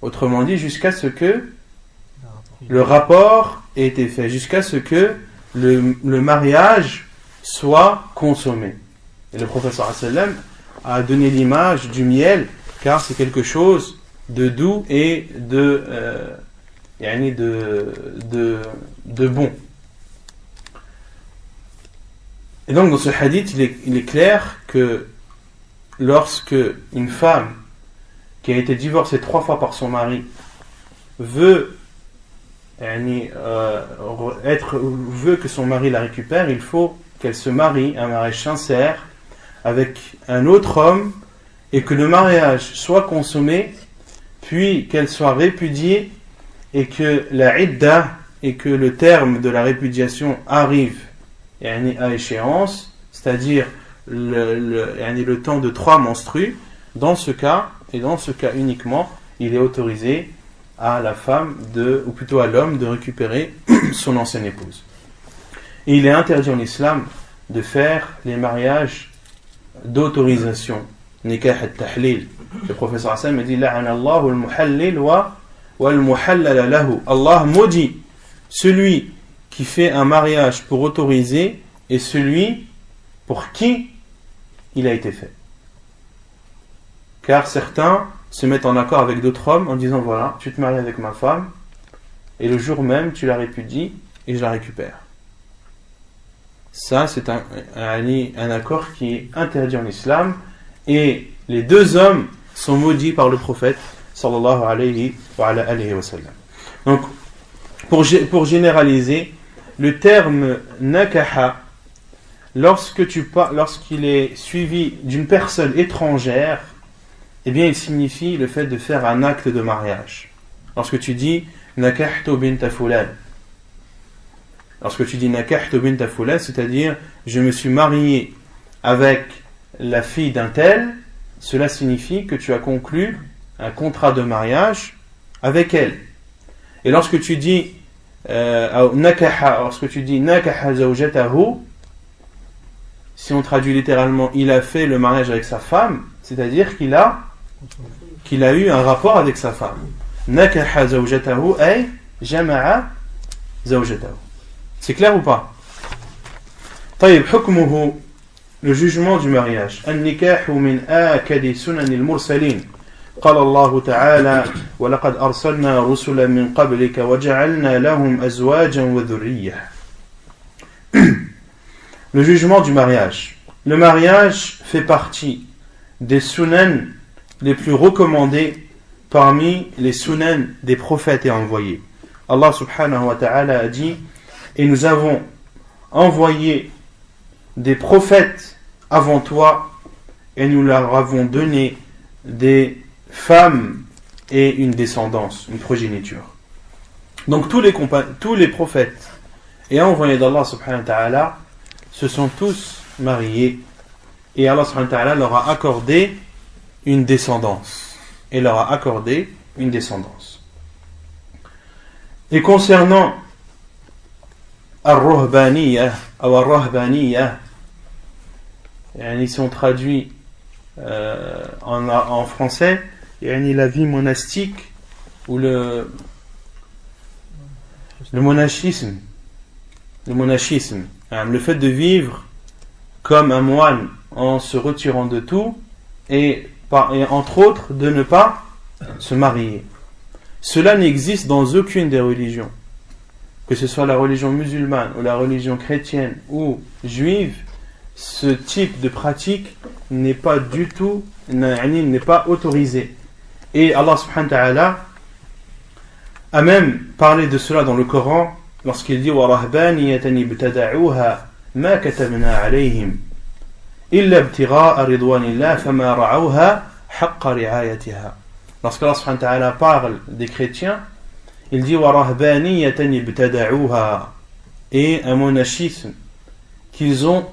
Autrement dit, jusqu'à ce que le rapport ait été fait, jusqu'à ce que le mariage soit consommé. Et le prophète sallallahu alayhi wa sallam a donné l'image du miel, car c'est quelque chose de doux et de bon. Et donc dans ce hadith, il est clair que lorsque une femme qui a été divorcée 3 fois par son mari veut que son mari la récupère, il faut qu'elle se marie un mariage sincère avec un autre homme, et que le mariage soit consommé, puis qu'elle soit répudiée, et que la idda, et que le terme de la répudiation arrive à échéance, c'est-à-dire le temps de 3 menstrues. Dans ce cas, et dans ce cas uniquement, il est autorisé à la femme ou plutôt à l'homme de récupérer son ancienne épouse. Et il est interdit en islam de faire les mariages d'autorisation, nikah al-tahlil. Le professeur Hassan me dit: la'ana Allahu al-muhallil wa al-muhallala lahu. Allah maudit celui qui fait un mariage pour autoriser et celui pour qui il a été fait. Car certains se mettent en accord avec d'autres hommes en disant: voilà, tu te maries avec ma femme et le jour même tu la répudies et je la récupère. Ça, c'est un accord qui est interdit en islam, et les 2 hommes sont maudits par le prophète sallallahu alayhi wa sallam. Donc, pour généraliser, le terme nakaha, lorsqu'il est suivi d'une personne étrangère, eh bien il signifie le fait de faire un acte de mariage. Lorsque tu dis nakahtu binta fulan, lorsque tu dis nakahtu binta fulan, c'est-à-dire je me suis marié avec la fille d'un tel, cela signifie que tu as conclu un contrat de mariage avec elle. Et lorsque tu dis nakaha zawjatahu, si on traduit littéralement il a fait le mariage avec sa femme, c'est-à-dire qu'il a eu un rapport avec sa femme. Nakaha zawjatahu ay jama'a zawjatahu. C'est clair ou pas? طيب حكمه, le jugement du mariage. النكاح من آكد سنن المرسلين. قال الله تعالى ولقد أرسلنا رسلا من قبلك وجعلنا لهم أزواجا وذرية. Le jugement du mariage. Le mariage fait partie des sunan les plus recommandés parmi les sunan des prophètes et envoyés. Allah subhanahu wa ta'ala a dit: et nous avons envoyé des prophètes avant toi et nous leur avons donné des femmes et une descendance, une progéniture. Donc tous les prophètes et envoyés d'Allah subhanahu wa ta'ala se sont tous mariés et Allah subhanahu wa ta'ala leur a accordé une descendance. Et concernant Ar-Ruhbaniyah ou Ar-Rahbaniyah, ils sont traduits en français, la vie monastique ou le monachisme. Le fait de vivre comme un moine en se retirant de tout et entre autres de ne pas se marier. Cela n'existe dans aucune des religions, que ce soit la religion musulmane ou la religion chrétienne ou juive. Ce type de pratique n'est pas du tout, n'est pas autorisé. Et Allah subhanahu wa ta'ala a même parlé de cela dans le Coran lorsqu'il dit وَرَهْبَانِيَةً ابْتَدَعُوهَا مَا كَتَبْنَا عَلَيْهِمْ إِلَّا ابْتِغَاءَ رِضْوَانِ اللَّهِ فَمَا رَعَوْهَا حَقَّ رِعَايَتِهَا. Lorsqu'Allah subhanahu wa ta'ala parle des chrétiens, il dit وَرَهْبَانِيَةً ابْتَدَعُوهَا, et un monachisme qu'ils ont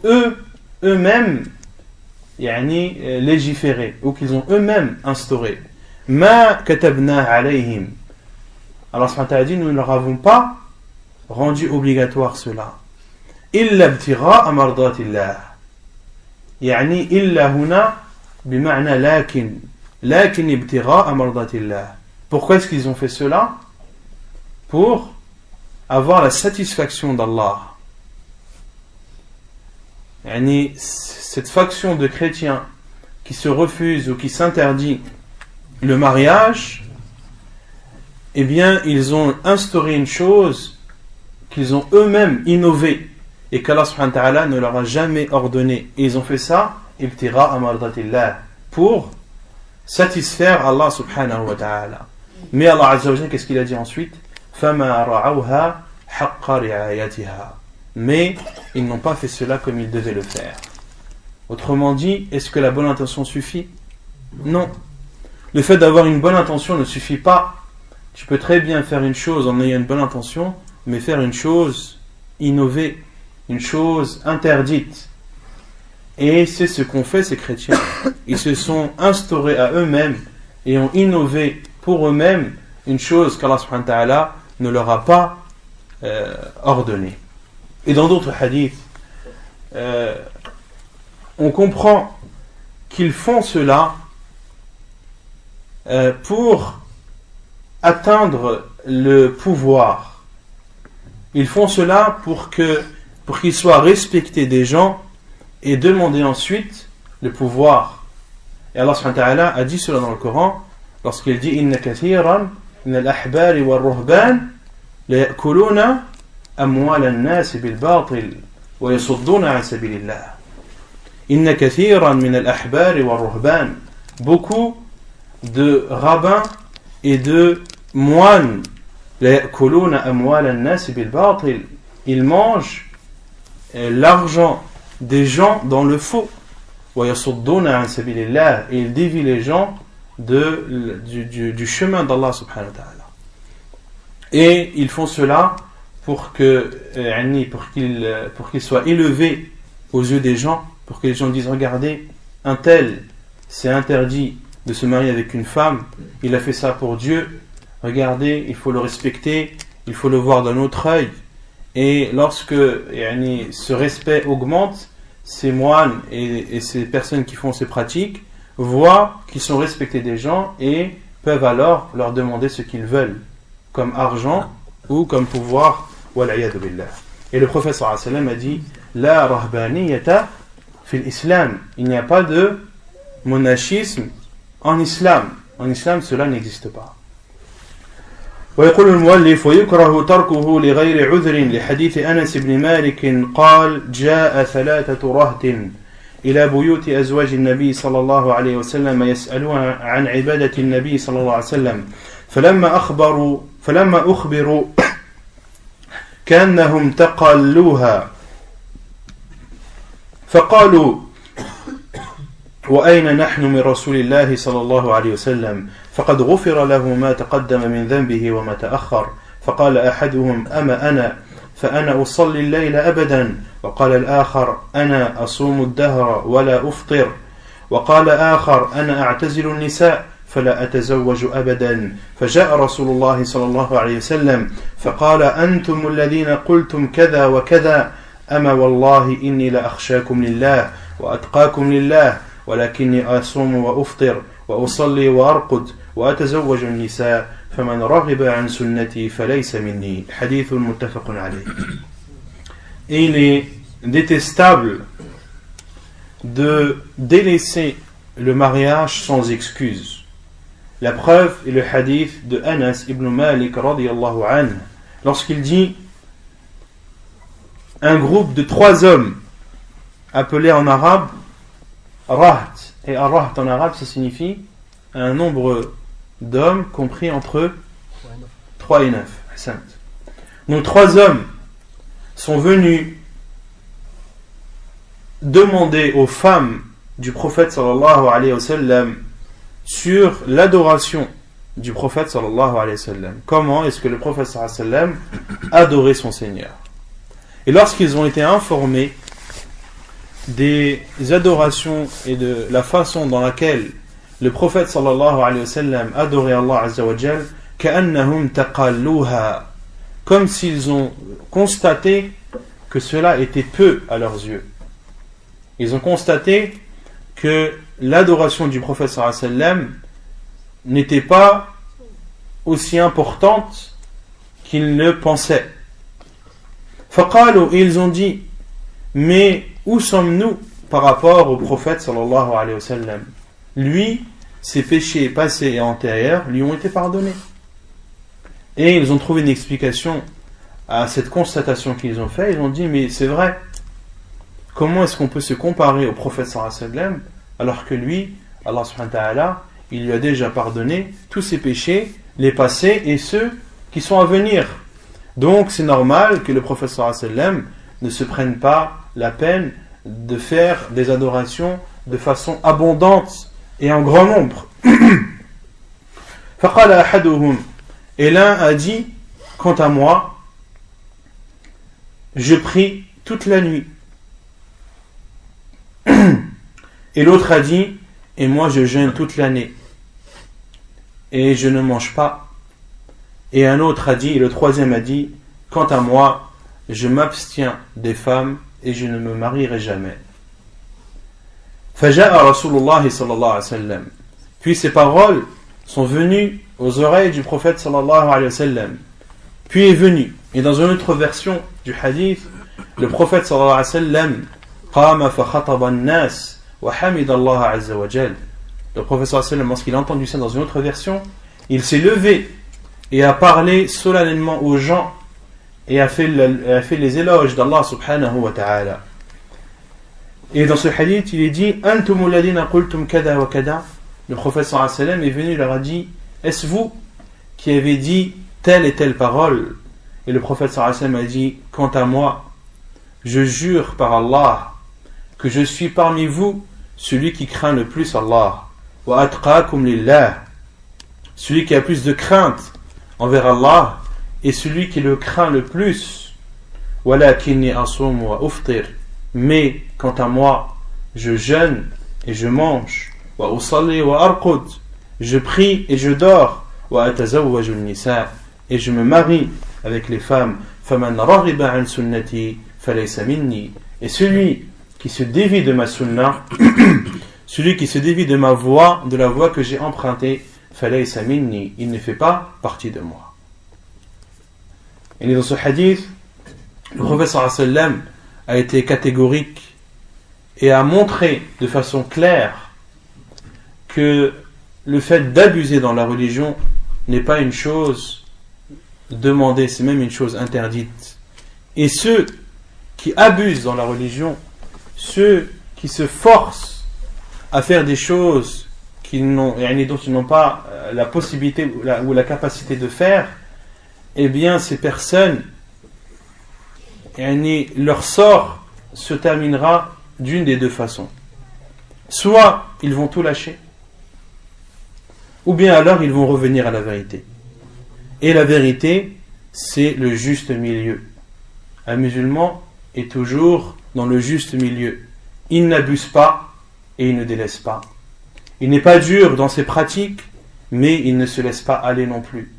eux-mêmes légiféré, ou qu'ils ont eux-mêmes instauré. Ma katabna alayhim. Alors subhanahu wa ta'ala dit, nous ne leur avons pas rendu obligatoire cela. Illa ibtigha'a mardatillah. Illa huna bima'na lakin ibtigha'a mardatillah. Pourquoi est-ce qu'ils ont fait cela? Pour avoir la satisfaction d'Allah. Cette faction de chrétiens qui se refuse ou qui s'interdit le mariage, eh bien ils ont instauré une chose qu'ils ont eux-mêmes innové et qu'Allah subhanahu wa ta'ala ne leur a jamais ordonné. Et ils ont fait ça ibtira amardatillah, pour satisfaire Allah subhanahu wa ta'ala. Mais Allah azza wa jalla, qu'est-ce qu'il a dit ensuite? Fama ra'awha haqqa ri'ayatiha. Mais ils n'ont pas fait cela comme ils devaient le faire. Autrement dit, est-ce que la bonne intention suffit? Non. Le fait d'avoir une bonne intention ne suffit pas. Tu peux très bien faire une chose en ayant une bonne intention, mais faire une chose innovée, une chose interdite. Et c'est ce qu'ont fait ces chrétiens. Ils se sont instaurés à eux-mêmes et ont innové pour eux-mêmes une chose qu'Allah subhanahu wa ta'ala ne leur a pas ordonnée. Et dans d'autres hadiths, on comprend qu'ils font cela pour atteindre le pouvoir. Ils font cela pour qu'ils soient respectés des gens et demander ensuite le pouvoir. Et Allah subhanahu wa ta'ala a dit cela dans le Coran lorsqu'il dit Inna kathiran min al-ahbari wal-ruhban la ya'kuluna amwal an-nas bil-batil wa yasudduna an sabilillah. Inna kathiran min al-ahbari wal-ruhban. Beaucoup de rabbins et de moines la ya'kuluna amwal an-nas bil-batil. Ils mangent l'argent des gens dans le faux. Et ils dévient les gens du chemin d'Allah subhanahu wa ta'ala. Et ils font cela pour qu'il soit élevé aux yeux des gens, pour que les gens disent regardez, un tel c'est interdit de se marier avec une femme, il a fait ça pour Dieu, regardez, il faut le respecter, il faut le voir d'un autre œil. Et lorsque ce respect augmente, ces moines et ces personnes qui font ces pratiques voient qu'ils sont respectés des gens et peuvent alors leur demander ce qu'ils veulent, comme argent ou comme pouvoir. Et le prophète sallallahu alayhi wa sallam a dit la rahbaniyata fil islam, il n'y a pas de monachisme en islam. En islam, cela n'existe pas. ويقول المؤلف ويكره تركه لغير عذر لحديث أنس بن مالك قال جاء 3 رهط إلى بيوت أزواج النبي صلى الله عليه وسلم يسألون عن عبادة النبي صلى الله عليه وسلم فلما أخبروا كأنهم تقلوها فقالوا وأين نحن من رسول الله صلى الله عليه وسلم فقد غفر له ما تقدم من ذنبه وما تأخر فقال أحدهم أما أنا فأنا أصلي الليل أبدا وقال الآخر أنا أصوم الدهر ولا أفطر وقال آخر أنا أعتزل النساء فلا أتزوج أبدا فجاء رسول الله صلى الله عليه وسلم فقال أنتم الذين قلتم كذا وكذا أما والله إني لأخشاكم لله وأتقاكم لله ولكني أصوم وأفطر وأصلي وأرقد وأتزوج النساء فمن رغب عن سنتي فليس مني حديث متفق عليه. Et il est détestable de délaisser le mariage sans excuse. La preuve est le hadith de Anas ibn Malik radiyallahu anhu lorsqu'il dit un groupe de 3 hommes appelés en arabe raht, et raht en arabe ça signifie un nombre d'hommes compris entre 3 et 9. Donc 3 hommes sont venus demander aux femmes du prophète sallallahu alayhi wa sallam sur l'adoration du prophète sallallahu alayhi wa sallam. Comment est-ce que le prophète sallallahu alayhi wa sallam adorait son Seigneur? Et lorsqu'ils ont été informés des adorations et de la façon dans laquelle le prophète sallallahu alayhi wa sallam adorait Allah azza wa jal, ka'annahum taqalluha, comme s'ils ont constaté que cela était peu à leurs yeux. Ils ont constaté que l'adoration du prophète sallallahu alayhi wa sallam n'était pas aussi importante qu'ils le pensaient. Faqalu, et ils ont dit, mais où sommes-nous par rapport au prophète sallallahu alayhi wa sallam? Lui, ses péchés passés et antérieurs lui ont été pardonnés. Et ils ont trouvé une explication à cette constatation qu'ils ont faite. Ils ont dit, mais c'est vrai, comment est-ce qu'on peut se comparer au prophète sallallahu alayhi wa sallam alors que lui, Allah subhanahu wa ta'ala, il lui a déjà pardonné tous ses péchés, les passés et ceux qui sont à venir. Donc c'est normal que le prophète sallallahu alayhi wa sallam ne se prenne pas la peine de faire des adorations de façon abondante et en grand nombre. فقال أحدهم, et l'un a dit, quant à moi, je prie toute la nuit. Et l'autre a dit, et moi je jeûne toute l'année et je ne mange pas. Et un autre a dit, et le troisième a dit, quant à moi, je m'abstiens des femmes et je ne me marierai jamais. فجاء رسول الله صلى الله عليه وسلم. Puis ces paroles sont venues aux oreilles du prophète sallallahu alayhi wa sallam. Puis est venu, et dans une autre version du hadith, le prophète sallallahu alayhi wa sallam قام فخطب الناس وحمد الله عز وجل. Le prophète sallallahu alayhi wa sallam, lorsqu'il a entendu ça dans une autre version, il s'est levé et a parlé solennellement aux gens et a fait les éloges d'Allah subhanahu wa ta'ala. Et dans ce hadith, il est dit Antum alladhina qultum kada wa kada. Le prophète sallallahu alayhi wa sallam est venu, il leur a dit, est-ce vous qui avez dit telle et telle parole? Et le prophète sallallahu alayhi wa sallam a dit, quant à moi, je jure par Allah que je suis parmi vous celui qui craint le plus Allah. wa atqakum lillah. Celui qui a plus de crainte envers Allah est celui qui le craint le plus. Walakinni asum wa uftir. Mais quant à moi, je jeûne et je mange. Wa usalli wa arqud. Je prie et je dors. Wa atazawwaju an-nisa. Et je me marie avec les femmes. Faman raghiba an sunnati falaysa minni. Et celui qui se dévie de ma sunna, celui qui se dévie de ma voie, de la voie que j'ai empruntée, falaysa minni, il ne fait pas partie de moi. Et dans ce hadith, le prophète sallallahu alayhi wa sallam a été catégorique et a montré de façon claire que le fait d'abuser dans la religion n'est pas une chose demandée, c'est même une chose interdite. Et ceux qui abusent dans la religion, ceux qui se forcent à faire des choses dont ils n'ont pas la possibilité ou la capacité de faire, eh bien ces personnes, leur sort se terminera d'une des deux façons. Soit ils vont tout lâcher, ou bien alors ils vont revenir à la vérité. Et la vérité, c'est le juste milieu. Un musulman est toujours dans le juste milieu. Il n'abuse pas et il ne délaisse pas. Il n'est pas dur dans ses pratiques, mais il ne se laisse pas aller non plus.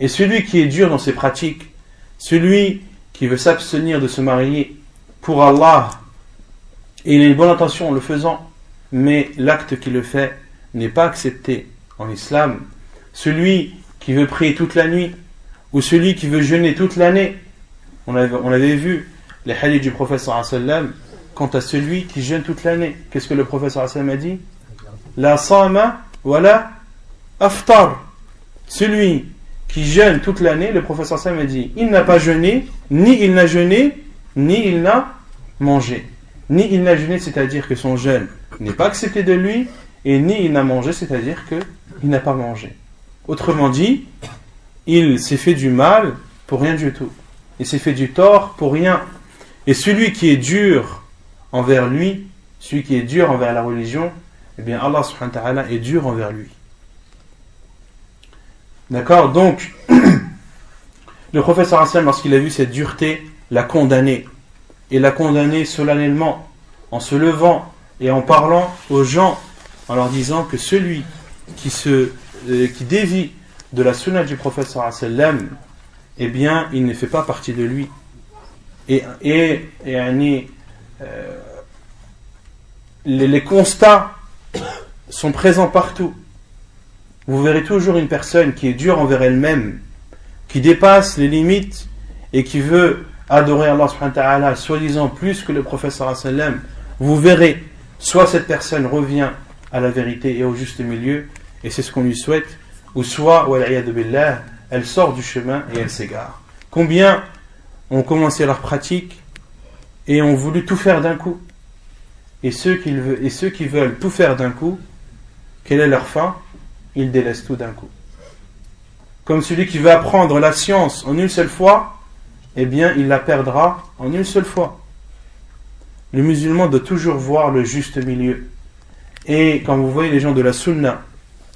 Et celui qui est dur dans ses pratiques, celui qui veut s'abstenir de se marier pour Allah, et il a une bonne intention en le faisant, mais l'acte qu'il le fait n'est pas accepté en islam, celui qui veut prier toute la nuit, ou celui qui veut jeûner toute l'année, on avait vu les hadiths du prophète sallallahu alayhi wa sallam, quant à celui qui jeûne toute l'année, qu'est-ce que le prophète sallallahu alayhi wa sallam a dit? La sama wala aftar. Celui qui jeûne toute l'année, le prophète sallallahu alayhi wa sallam a dit, il n'a pas jeûné, ni il n'a jeûné, ni il n'a mangé. Ni il n'a jeûné, c'est-à-dire que son jeûne n'est pas accepté de lui, et ni il n'a mangé, c'est-à-dire qu'il n'a pas mangé. Autrement dit, il s'est fait du mal pour rien du tout. Il s'est fait du tort pour rien. Et celui qui est dur envers lui, celui qui est dur envers la religion, eh bien Allah subhanahu wa ta'ala est dur envers lui. D'accord? Donc, le prophète sallallahu alayhi wa sallam, lorsqu'il a vu cette dureté, l'a condamné. Et l'a condamné solennellement, en se levant et en parlant aux gens, en leur disant que celui qui dévie de la sunna du prophète sallallahu alayhi wa sallam, eh bien, il ne fait pas partie de lui. Les constats sont présents partout. Vous verrez toujours une personne qui est dure envers elle-même, qui dépasse les limites et qui veut adorer Allah subhanahu wa ta'ala soi-disant plus que le prophète sallallahu alayhi wa sallam. Vous verrez, soit cette personne revient à la vérité et au juste milieu, et c'est ce qu'on lui souhaite, ou soit, wal'iyadu billah, elle sort du chemin et elle s'égare. Combien ont commencé leur pratique et ont voulu tout faire d'un coup? Et ceux qui veulent tout faire d'un coup, quelle est leur fin? Ils délaissent tout d'un coup. Comme celui qui veut apprendre la science en une seule fois, eh bien il la perdra en une seule fois. Le musulman doit toujours voir le juste milieu. Et quand vous voyez les gens de la sunna,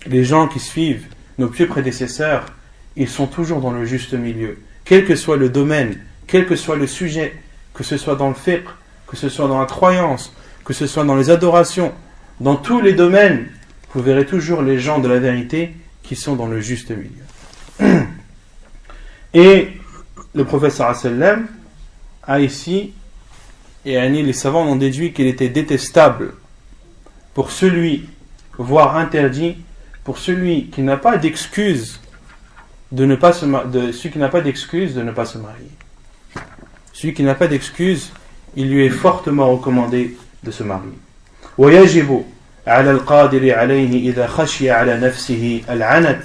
les gens qui suivent nos pieux prédécesseurs, ils sont toujours dans le juste milieu. Quel que soit le domaine, quel que soit le sujet, que ce soit dans le fiqh, que ce soit dans la croyance, que ce soit dans les adorations, dans tous les domaines, vous verrez toujours les gens de la vérité qui sont dans le juste milieu. Et le prophète sallallahu alayhi wa sallam a ici, et les savants ont déduit qu'il était détestable pour celui, voire interdit, pour celui qui n'a pas d'excuse celui qui n'a pas d'excuse de ne pas se marier. Celui qui n'a pas d'excuse, il lui est fortement recommandé de se marier. ويجب على القادر عليه إذا خشي على نفسه العنت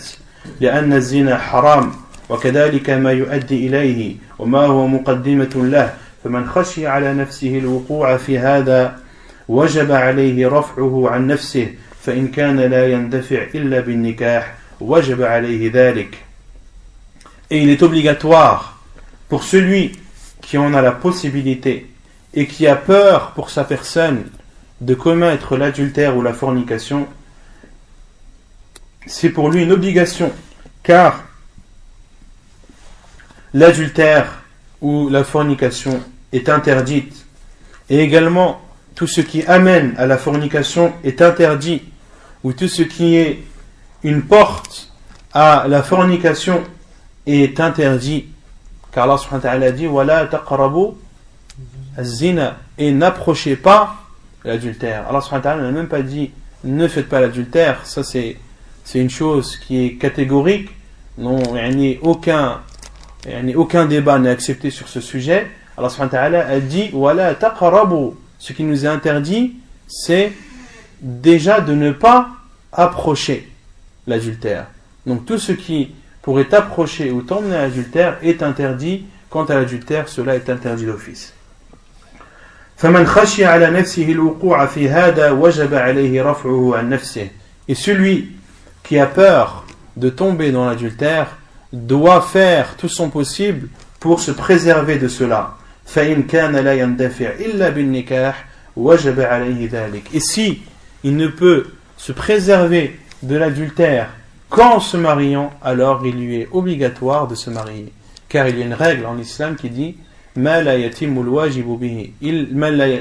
لأن الزنا حرام وكذلك ما يؤدي إليه وما هو مقدمة له فمن خشي على نفسه الوقوع في هذا وجب عليه رفعه عن نفسه فإن كان لا يندفع إلا بالنكاح وجب عليه ذلك. Et il est obligatoire pour celui qui en a la possibilité et qui a peur pour sa personne de commettre l'adultère ou la fornication, c'est pour lui une obligation, car l'adultère ou la fornication est interdite, et également tout ce qui amène à la fornication est interdit, ou tout ce qui est une porte à la fornication est interdit, car Allah subhanahu wa ta'ala dit wala taqrabu az-zina, et n'approchez pas l'adultère. Allah subhanahu wa ta'ala n'a même pas dit ne faites pas l'adultère. Ça c'est une chose qui est catégorique, non, aucun débat n'est accepté sur ce sujet. Allah subhanahu wa ta'ala a dit wala taqrabu. Ce qui nous est interdit, c'est déjà de ne pas approcher l'adultère. Donc tout ce qui pourrait t'approcher ou t'emmener à l'adultère est interdit. Quant à l'adultère, cela est interdit d'office. فمن خشي على نفسه الوقوع في هذا وجب عليه رفعه عن نفسه. Et celui qui a peur de tomber dans l'adultère doit faire tout son possible pour se préserver de cela. فإن كان لا يندفع إلا بالنكاح وجب عليه ذلك. Et si il ne peut se préserver de l'adultère qu'en se mariant, alors il lui est obligatoire de se marier. Car il y a une règle en islam qui dit ما لا يتم الواجب به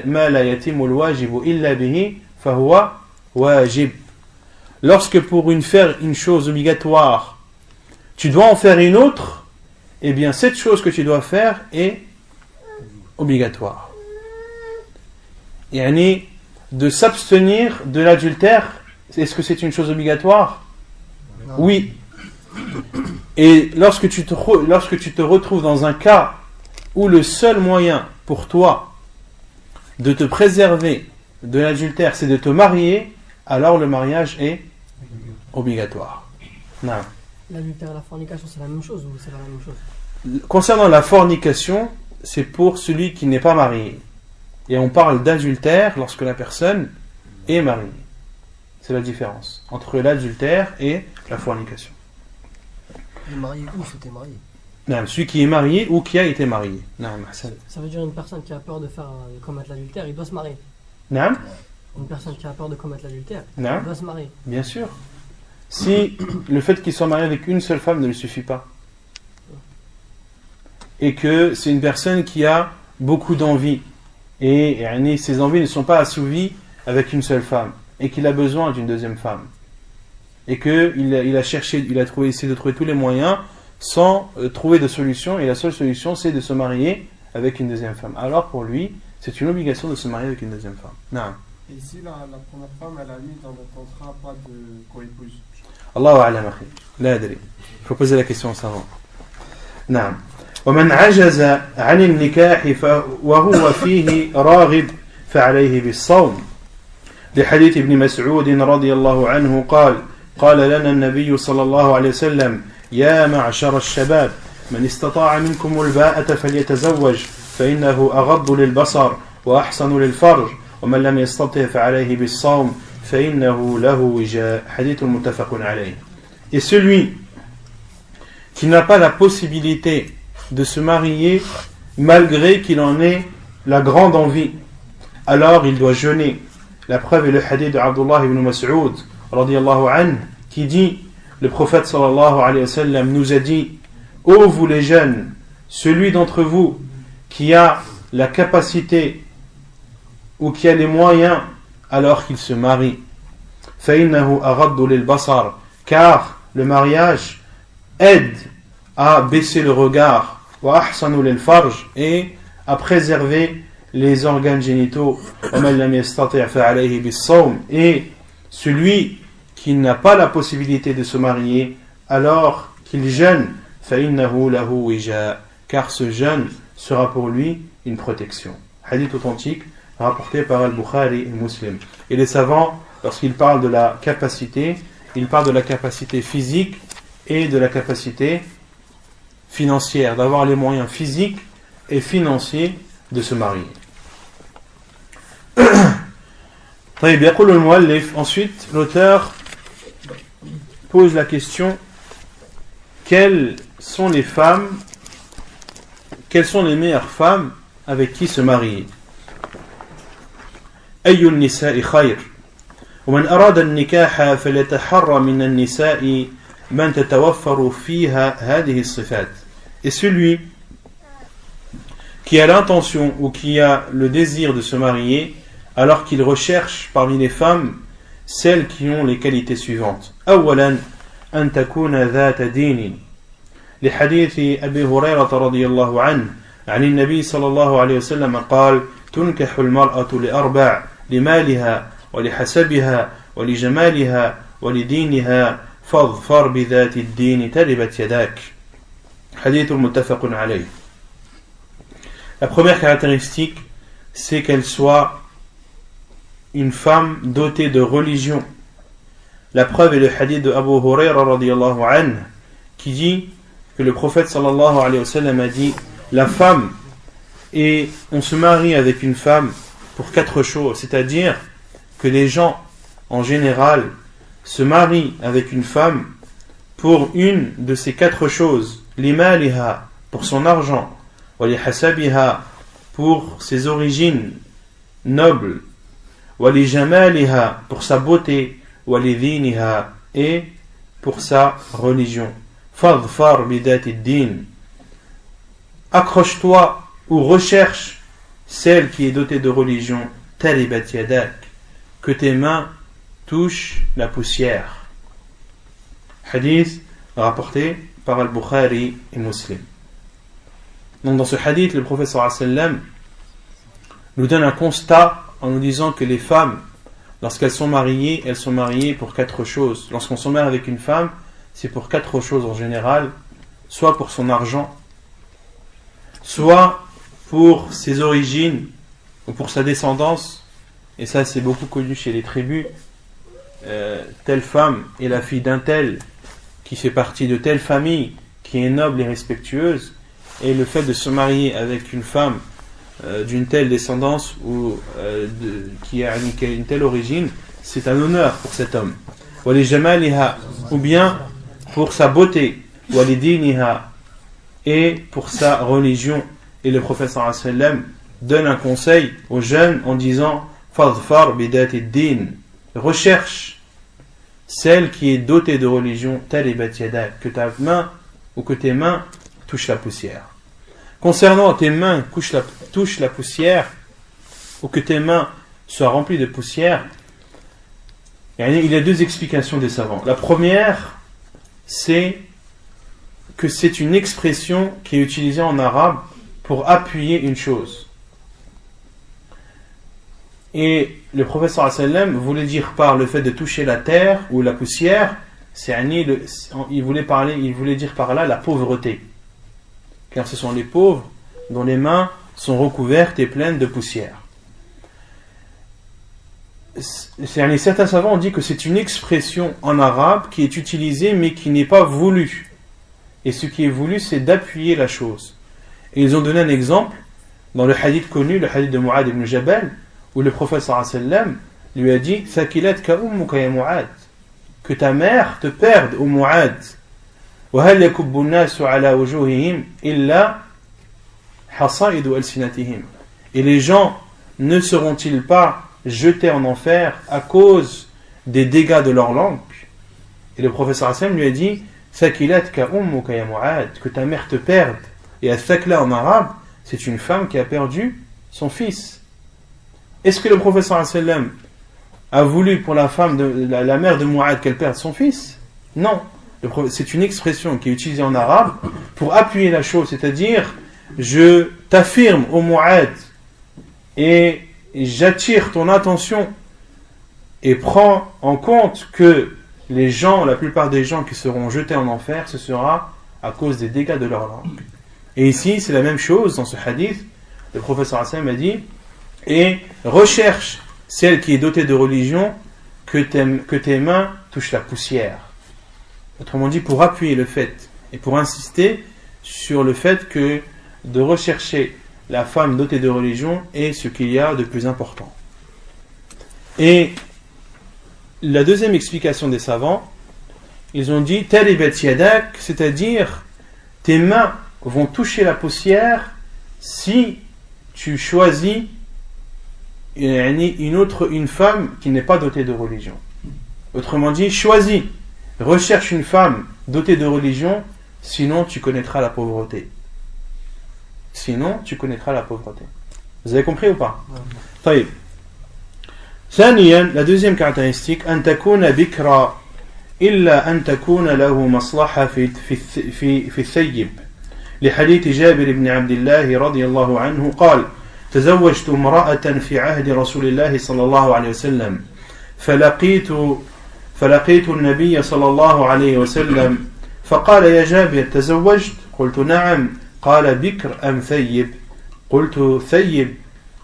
ما لا يتم الواجب إلا به فهو واجب. Lorsque pour faire une chose obligatoire, tu dois en faire une autre, eh bien cette chose que tu dois faire est obligatoire. Yani de s'abstenir de l'adultère, est-ce que c'est une chose obligatoire? Non. Oui. Et lorsque tu te retrouves dans un cas où le seul moyen pour toi de te préserver de l'adultère, c'est de te marier, alors le mariage est obligatoire. Non. L'adultère et la fornication, c'est la même chose ou c'est pas la même chose? Concernant la fornication, c'est pour celui qui n'est pas marié. Et on parle d'adultère lorsque la personne est mariée. C'est la différence entre l'adultère et la fornication. Il est marié ou c'était marié? Non, celui qui est marié ou qui a été marié. Non, ça veut dire une personne qui a peur de commettre l'adultère, il doit se marier. Non. Une personne qui a peur de commettre l'adultère, non. Il doit se marier. Bien sûr. Si le fait qu'il soit marié avec une seule femme ne lui suffit pas, et que c'est une personne qui a beaucoup d'envie, et ses envies ne sont pas assouvies avec une seule femme, et qu'il a besoin d'une deuxième femme, et qu'il a essayé de trouver tous les moyens sans trouver de solution, et la seule solution c'est de se marier avec une deuxième femme. Alors pour lui, c'est une obligation de se marier avec une deuxième femme. Non. Et si la première femme, elle a mis dans le contrat pas de co-épouse? Allahu a'lam akhi. La adri. Il faut poser la question au savant. Non. ومن عجز عن النكاح وهو فيه راغب فعليه بالصوم. لحديث ابن مسعود رضي الله عنه قال لنا النبي صلى الله عليه وسلم يا معشر الشباب من استطاع منكم الباءة فليتزوج فإنه أغض للبصر وأحسن للفرج ومن لم يستطع فعليه بالصوم فإنه له وجاء. حديث متفق عليه. Et celui qui n'a pas la possibilité de se marier malgré qu'il en ait la grande envie, alors il doit jeûner. La preuve est le hadith de Abdullah ibn Mas'ud radiyallahu anhu qui dit, le prophète sallallahu alayhi wa sallam nous a dit: ô vous les jeunes, celui d'entre vous qui a la capacité ou qui a les moyens, alors qu'il se marie. فَإِنَّهُ أَغَضُّ لِلْبَصَرِ, car le mariage aide à baisser le regard, وَأَحْسَنُ لِلْفَرْجِ, et à préserver les organes génitaux, وَمَنْ لَمْ يَسْتَطِعْ فَعَلَيْهِ بِالصَّوْمِ, et celui qui n'a pas la possibilité de se marier, alors qu'il jeûne, فَإِنَّهُ لَهُ وِجَاء, car ce jeûne sera pour lui une protection. Hadith authentique rapporté par Al-Bukhari et Muslim. Et les savants, lorsqu'ils parlent de la capacité, ils parlent de la capacité physique et de la capacité financière, d'avoir les moyens physiques et financiers de se marier. Ensuite, l'auteur pose la question: quelles sont les meilleures femmes avec qui se marier? أي النساء خير ومن أراد النكاح فليتحرى من النساء من تتوفر فيها هذه الصفات. Et celui qui a l'intention ou qui a le désir de se marier, alors qu'il recherche parmi les femmes celles qui ont les qualités suivantes. أولا أن تكون ذات دين لحديث أبي هريرة رضي الله عنه عن النبي صلى الله عليه وسلم قال تنكح المرأة لأربع لمالها ولحسبها ولجمالها ولدينها فاظفر بذات الدين تربت يداك. حديث متفق عليه. La première caractéristique, c'est qu'elle soit une femme dotée de religion. La preuve est le hadith de Abu Hurayra radiyallahu anhu qui dit que le prophète sallallahu alayhi wa sallam a dit la femme, et on se marie avec une femme pour 4 choses, c'est-à-dire que les gens en général se marient avec une femme pour une de ces 4 choses. Limaliha, pour son argent, walihasabiha, pour ses origines nobles, walijamaliha, pour sa beauté, walidiniha, et pour sa religion. Fadfar bidati din, accroche-toi ou recherche celle qui est dotée de religion, taribat yadak, que tes mains touchent la poussière. Hadith rapporté par Al-Bukhari et Muslim. Donc dans ce hadith, le prophète sallallahu alayhi wa sallam nous donne un constat en nous disant que les femmes, lorsqu'elles sont mariées pour 4 choses. Lorsqu'on se marie avec une femme, c'est pour 4 choses en général, soit pour son argent, soit pour ses origines ou pour sa descendance, et ça c'est beaucoup connu chez les tribus. Telle femme est la fille d'un tel qui fait partie de telle famille qui est noble et respectueuse, et le fait de se marier avec une femme d'une telle descendance ou qui a une telle origine, c'est un honneur pour cet homme. Ou bien pour sa beauté, et pour sa religion. Et le prophète sallallahu alayhi wa sallam donne un conseil aux jeunes en disant Fadfar bidati din, recherche celle qui est dotée de religion, taribat yadak, que ta main ou que tes mains touchent la poussière. Concernant tes mains touchent la poussière, ou que tes mains soient remplies de poussière, il y a 2 explications des savants. La première, c'est que c'est une expression qui est utilisée en arabe pour appuyer une chose. Et le prophète sallallahu alayhi wa sallam voulait dire par le fait de toucher la terre ou la poussière, il voulait dire par là la pauvreté. Car ce sont les pauvres dont les mains sont recouvertes et pleines de poussière. Certains savants ont dit que c'est une expression en arabe qui est utilisée mais qui n'est pas voulue. Et ce qui est voulu, c'est d'appuyer la chose. Et ils ont donné un exemple dans le hadith connu, le hadith de Mu'ad ibn Jabal, où le prophète sallallahu alayhi wa sallam lui a dit Thakilatka ummuka ya Mu'ad, que ta mère te perde, ô Mu'ad. وهل يكب الناس على وجوههم إلا حصائد ألسنتهم. Et les gens ne seront-ils pas jetés en enfer à cause des dégâts de leur langue? Et le prophète sallallahu alayhi wa sallam lui a dit Thakilatka ummuka ya Mu'ad, que ta mère te perde. Et al-thakla en arabe, c'est une femme qui a perdu son fils. Est-ce que le prophète sallallahu alayhi wa sallam a voulu pour la femme la mère de Mu'ad qu'elle perde son fils? Non. C'est une expression qui est utilisée en arabe pour appuyer la chose, c'est-à-dire je t'affirme ô Mu'ad et j'attire ton attention et prends en compte que les gens, la plupart des gens qui seront jetés en enfer, ce sera à cause des dégâts de leur langue. Et ici c'est la même chose dans ce hadith. Le prophète sallallahu alayhi wa sallam a dit et recherche celle qui est dotée de religion, que tes mains touchent la poussière. Autrement dit, pour appuyer le fait et pour insister sur le fait que de rechercher la femme dotée de religion est ce qu'il y a de plus important. Et la deuxième explication des savants, ils ont dit taribat yadak, c'est-à-dire tes mains vont toucher la poussière si tu choisis une femme qui n'est pas dotée de religion. Autrement dit, choisis, recherche une femme dotée de religion, sinon tu connaîtras la pauvreté. Sinon tu connaîtras la pauvreté. Vous avez compris ou pas? طيب. ثانيا, la deuxième caractéristique, أن تكون بكرا إلا أن تكون له مصلحة في الثيب. لحديث جابر بن عبد الله رضي الله عنه قال: تزوجت امرأة في عهد رسول الله صلى الله عليه وسلم فلقيت النبي صلى الله عليه وسلم فقال: يا جابر تزوجت؟ قلت: نعم. قال: بكر أم ثيب؟ قلت: ثيب.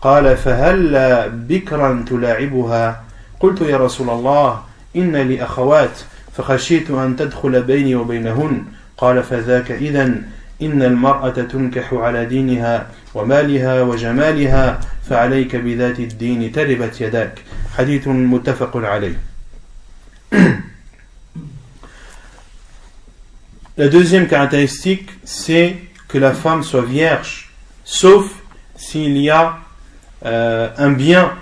قال: فهل بكرا تلاعبها؟ قلت: يا رسول الله إن لي أخوات فخشيت أن تدخل بيني وبينهن. قال: فذاك إذن إن المرأة تنكح على دينها ومالها وجمالها فعليك بذات الدين تربت يداك. حديث متفق عليه. La deuxième caractéristique, c'est que la femme soit vierge, sauf s'il y a un bien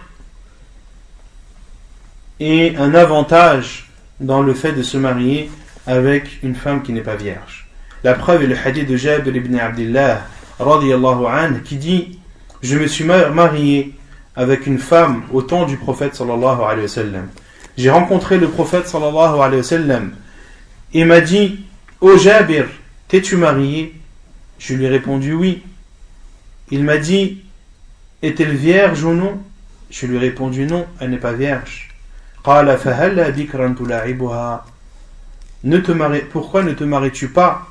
et un avantage dans le fait de se marier avec une femme qui n'est pas vierge. La preuve est le hadith de Jabir ibn Abdillah radiyallahu anhu qui dit: je me suis marié avec une femme au temps du prophète sallallahu alayhi wa sallam. J'ai rencontré le prophète sallallahu alayhi wa sallam et m'a dit: ô Jabir, t'es-tu marié? Je lui ai répondu oui. Il m'a dit: est-elle vierge ou non? Je lui ai répondu non, elle n'est pas vierge. قال فهل بكرا تلاعبها. Pourquoi ne te maries-tu pas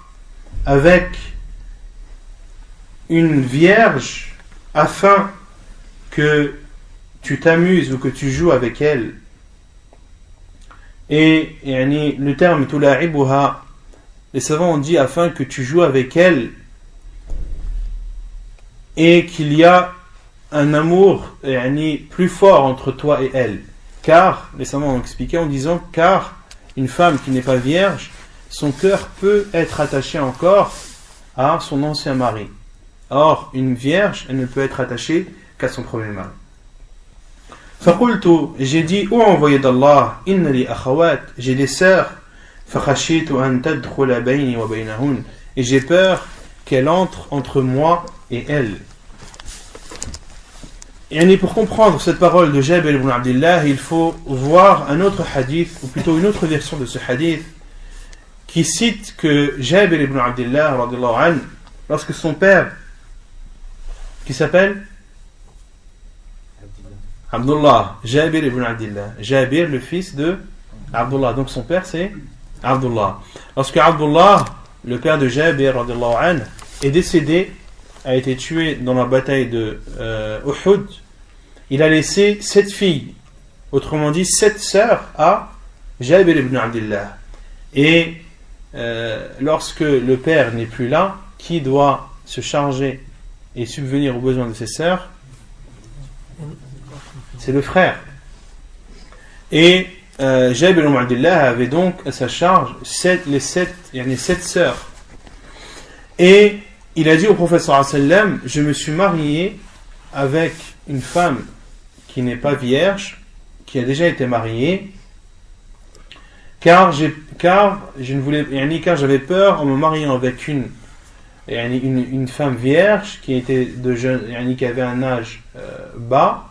avec une vierge afin que tu t'amuses ou que tu joues avec elle? Et le terme tula'ibuha, les savants ont dit afin que tu joues avec elle et qu'il y a un amour plus fort entre toi et elle. Car, les savants ont expliqué en disant, car une femme qui n'est pas vierge, son cœur peut être attaché encore à son ancien mari. Or, une vierge, elle ne peut être attachée qu'à son premier mari. فقلت, j'ai dit: ô envoyé d'Allah, inna li akhawat, j'ai des sœurs, فخشيت أن تدخل بيني وبينهن, et j'ai peur qu'elle entre entre moi et elle. Et pour comprendre cette parole de Jabir ibn Abdillah, il faut voir un autre hadith, ou plutôt une autre version de ce hadith, qui cite que Jabir ibn Abdillah, lorsque son père, qui s'appelle Abdullah, Jabir ibn Abdillah, Jabir, le fils de Abdullah, donc son père c'est Abdullah. Lorsque Abdullah, le père de Jabir, est décédé, a été tué dans la bataille de Uhud, il a laissé 7 filles, autrement dit 7 sœurs à Jabir ibn Abdillah. Et lorsque le père n'est plus là, qui doit se charger et subvenir aux besoins de ses sœurs? C'est le frère. Et Jabir ibn Abdillah avait donc à sa charge 7 sœurs. Et il a dit au prophète sallallahu alayhi wa sallam: je me suis marié avec une femme qui n'est pas vierge, qui a déjà été mariée, car j'avais peur en me mariant avec une femme vierge qui était qui avait un âge bas,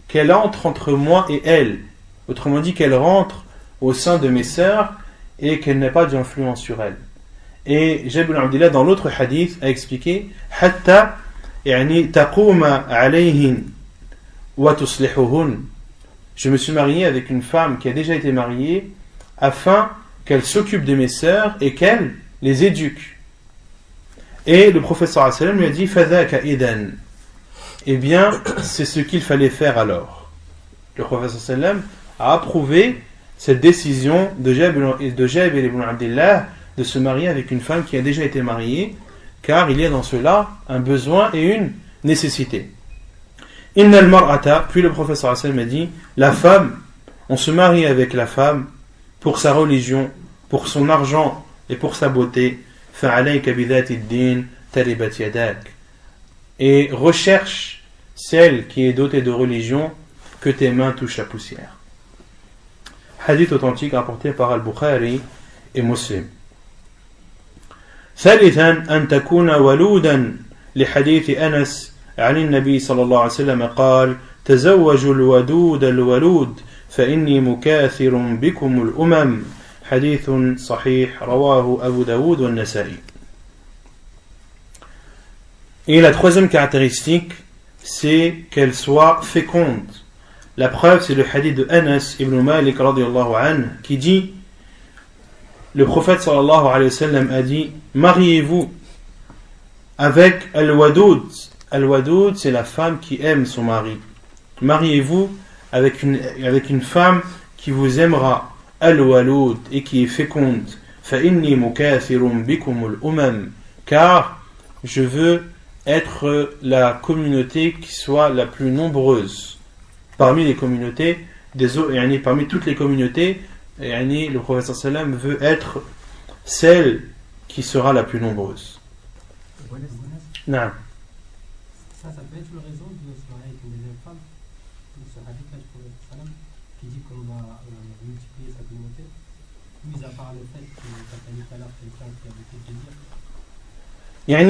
qu'elle entre entre moi et elle. Autrement dit, qu'elle rentre au sein de mes sœurs et qu'elle n'ait pas d'influence sur elle. Et Jabir ibn Abdillah, dans l'autre hadith, a expliqué: hatta taquma alayhin wa tuslihuhun. Je me suis marié avec une femme qui a déjà été mariée afin qu'elle s'occupe de mes sœurs et qu'elle les éduque. Et le prophète sallallahu alayhi wa sallam lui a dit: fadhaka idan. Eh bien, c'est ce qu'il fallait faire alors. Le prophète sallallahu alayhi wa sallam a approuvé cette décision de Jabir ibn Abdillah de se marier avec une femme qui a déjà été mariée, car il y a dans cela un besoin et une nécessité. Innal mar'ata, puis le prophète sallallahu alayhi wa sallam a dit: la femme, on se marie avec la femme pour sa religion, pour son argent et pour sa beauté. Fa'alayka bidhati ad-din taribat yadak. Et recherche celle qui est dotée de religion, que tes mains touchent la poussière. Hadith authentique rapporté par Al-Bukhari et Muslim. ثالثا أن تكون ولودا لحديث أنس عن النبي صلى الله عليه وسلم قال تزوجوا الودود الولود فإني مكاثر بكم الأمم حديث صحيح رواه أبو داود والنسائي. Et la troisième caractéristique, c'est qu'elle soit féconde. La preuve, c'est le hadith de Anas ibn Malik radiyallahu anhu qui dit, le prophète sallallahu alayhi wa sallam a dit, mariez-vous avec al-wadoud. Al-wadoud, c'est la femme qui aime son mari. Mariez-vous avec une femme qui vous aimera, al-waloud, et qui est féconde. فَإِنِّي مُكَاثِرٌ بِكُمُ الْأُمَمِ. Car je veux être la communauté qui soit la plus nombreuse parmi les communautés parmi toutes les communautés. Le prophète sallam veut être celle qui sera la plus nombreuse. Non. Ça peut être le raison de se marier avec une deuxième femme, ce hadith-là du prophète sallam qui dit qu'on va multiplier sa communauté, mis à part le fait que ça a dit tout à l'heure quelqu'un qui avait fait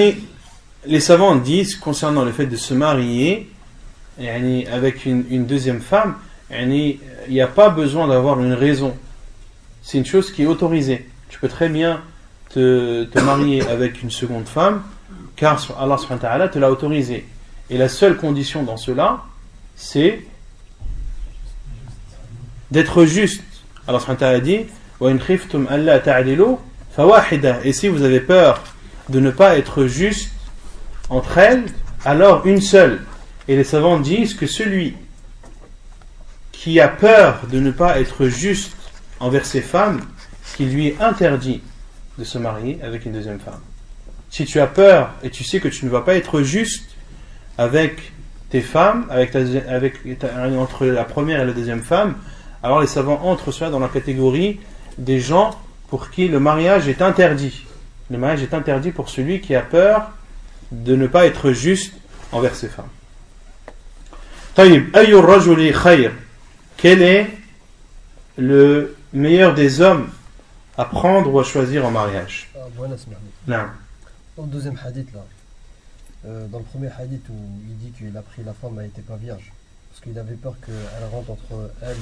plaisir. Les savants disent concernant le fait de se marier avec une deuxième femme, il n'y a pas besoin d'avoir une raison. C'est une chose qui est autorisée. Tu peux très bien te marier avec une seconde femme, car Allah subhanahu wa ta'ala te l'a autorisé. Et la seule condition dans cela, c'est d'être juste. Allah subhanahu wa ta'ala dit وَإِنْ خِفْتُمْ أَلَّا تَعْدِلُوا فَوَاحِدَةٌ. Et si vous avez peur de ne pas être juste entre elles, alors une seule. Et les savants disent que celui qui a peur de ne pas être juste envers ses femmes, qu'il lui est interdit de se marier avec une deuxième femme. Si tu as peur et tu sais que tu ne vas pas être juste avec tes femmes, entre la première et la deuxième femme, alors les savants entrent cela dans la catégorie des gens pour qui le mariage est interdit. Le mariage est interdit pour celui qui a peur de ne pas être juste envers ses femmes. طيب أي الرجل خير. Quel est le meilleur des hommes à prendre ou à choisir en mariage? Non. Dans le deuxième hadith là, dans le premier hadith où il dit qu'il a pris la femme, elle n'était pas vierge parce qu'il avait peur qu'elle rentre entre elle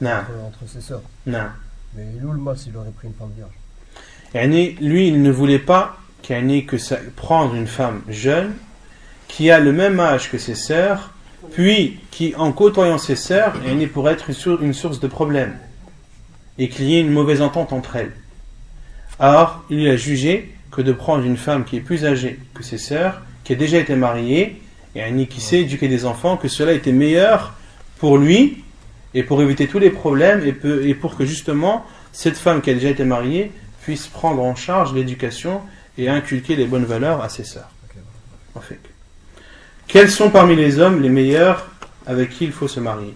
et entre ses sœurs. Non. Mais il est où le mal s'il aurait pris une femme vierge? Lui, il ne voulait pas prendre une femme jeune qui a le même âge que ses sœurs, puis qui, en côtoyant ses sœurs, pourrait être une source de problème et qu'il y ait une mauvaise entente entre elles. Or, il a jugé que de prendre une femme qui est plus âgée que ses sœurs, qui a déjà été mariée, et qui sait éduquer des enfants, que cela était meilleur pour lui et pour éviter tous les problèmes et pour que justement cette femme qui a déjà été mariée puisse prendre en charge l'éducation et inculquer les bonnes valeurs à ses sœurs. En fait. Quels sont parmi les hommes les meilleurs avec qui il faut se marier?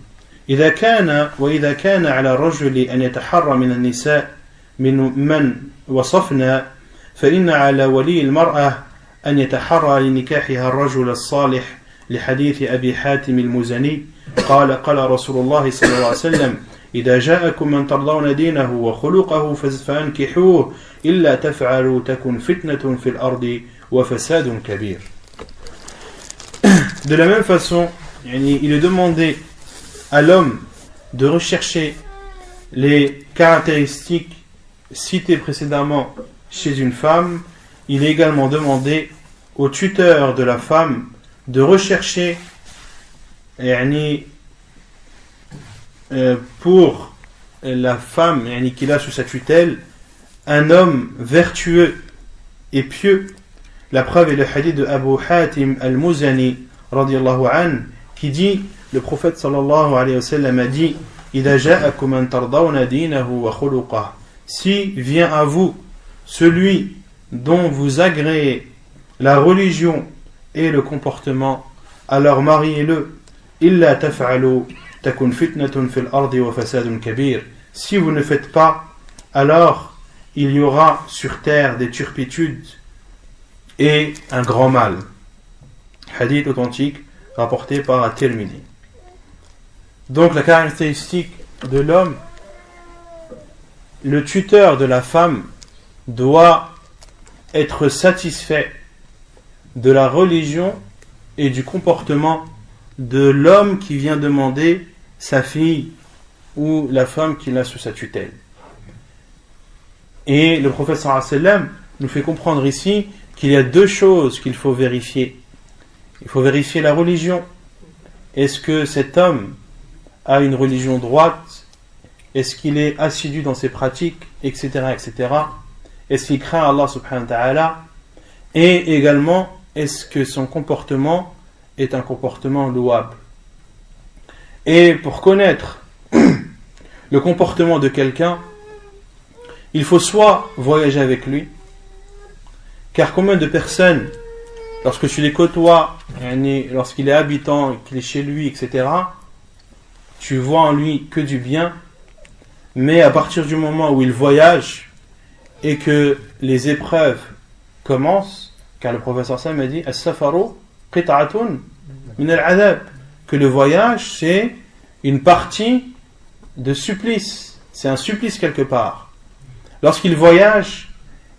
إذا كان على الرجل أن يتحرى من النساء من وصفنا فإن على ولي المرأة أن يتحرى لنكاحها الرجل الصالح لحديث أبي حاتم المزني قال رسول الله صلى الله عليه وسلم إذا جاءكم من ترضون دينه وخلقه فانكحوه إلا تفعلوا تكن فتنة في الأرض وفساد كبير. De la même façon, il est demandé à l'homme de rechercher les caractéristiques citées précédemment chez une femme. Il est également demandé au tuteur de la femme de rechercher pour la femme qu'il a sous sa tutelle un homme vertueux et pieux. La preuve est le hadith de Abu Hatim al-Muzani radiyallahu anhu qui dit, le prophète sallallahu alayhi wa sallam a dit إِذَا جَاءَكُمْ مَنْ تَرْضَوْنَ دِينَهُ وَخُلُقَهُ. Si vient à vous celui dont vous agréez la religion et le comportement, alors mariez-le. إِلَّا تَفْعَلُوا تَكُنْ فِتْنَةٌ فِي الْأَرْضِ وَفَسَادٌ كَبِيرٌ. Si vous ne faites pas, alors il y aura sur terre des turpitudes et un grand mal. Hadith authentique rapporté par At-Tirmidhi. Donc la caractéristique de l'homme, le tuteur de la femme doit être satisfait de la religion et du comportement de l'homme qui vient demander sa fille ou la femme qu'il a sous sa tutelle. Et le prophète sallallahu alayhi wa sallam nous fait comprendre ici qu'il y a deux choses qu'il faut vérifier. Il faut vérifier la religion. Est-ce que cet homme a une religion droite? Est-ce qu'il est assidu dans ses pratiques, etc., etc. Est-ce qu'il craint Allah subhanahu wa ta'ala? Et également, est-ce que son comportement est un comportement louable? Et pour connaître le comportement de quelqu'un, il faut soit voyager avec lui, car combien de personnes, lorsque tu les côtoies, lorsqu'il est habitant, qu'il est chez lui, etc., tu vois en lui que du bien, mais à partir du moment où il voyage et que les épreuves commencent, car le professeur Sam a dit as-safaru qit'atun min al-'adab, que le voyage c'est une partie de supplice, c'est un supplice quelque part. Lorsqu'il voyage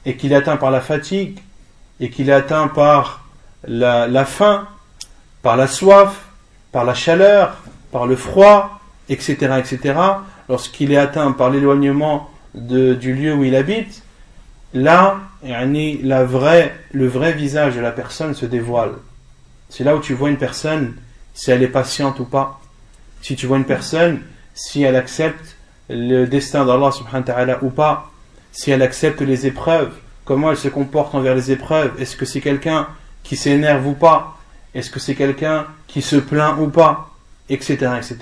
et qu'il est atteint par la fatigue et qu'il est atteint par la faim, par la soif, par la chaleur, par le froid, etc., etc., lorsqu'il est atteint par l'éloignement du lieu où il habite, là, le vrai visage de la personne se dévoile. C'est là où tu vois une personne, si elle est patiente ou pas. Si tu vois une personne, si elle accepte le destin d'Allah subhanahu wa ta'ala ou pas. Si elle accepte les épreuves, comment elle se comporte envers les épreuves. Est-ce que c'est quelqu'un qui s'énerve ou pas? Est-ce que c'est quelqu'un qui se plaint ou pas? Etc., etc.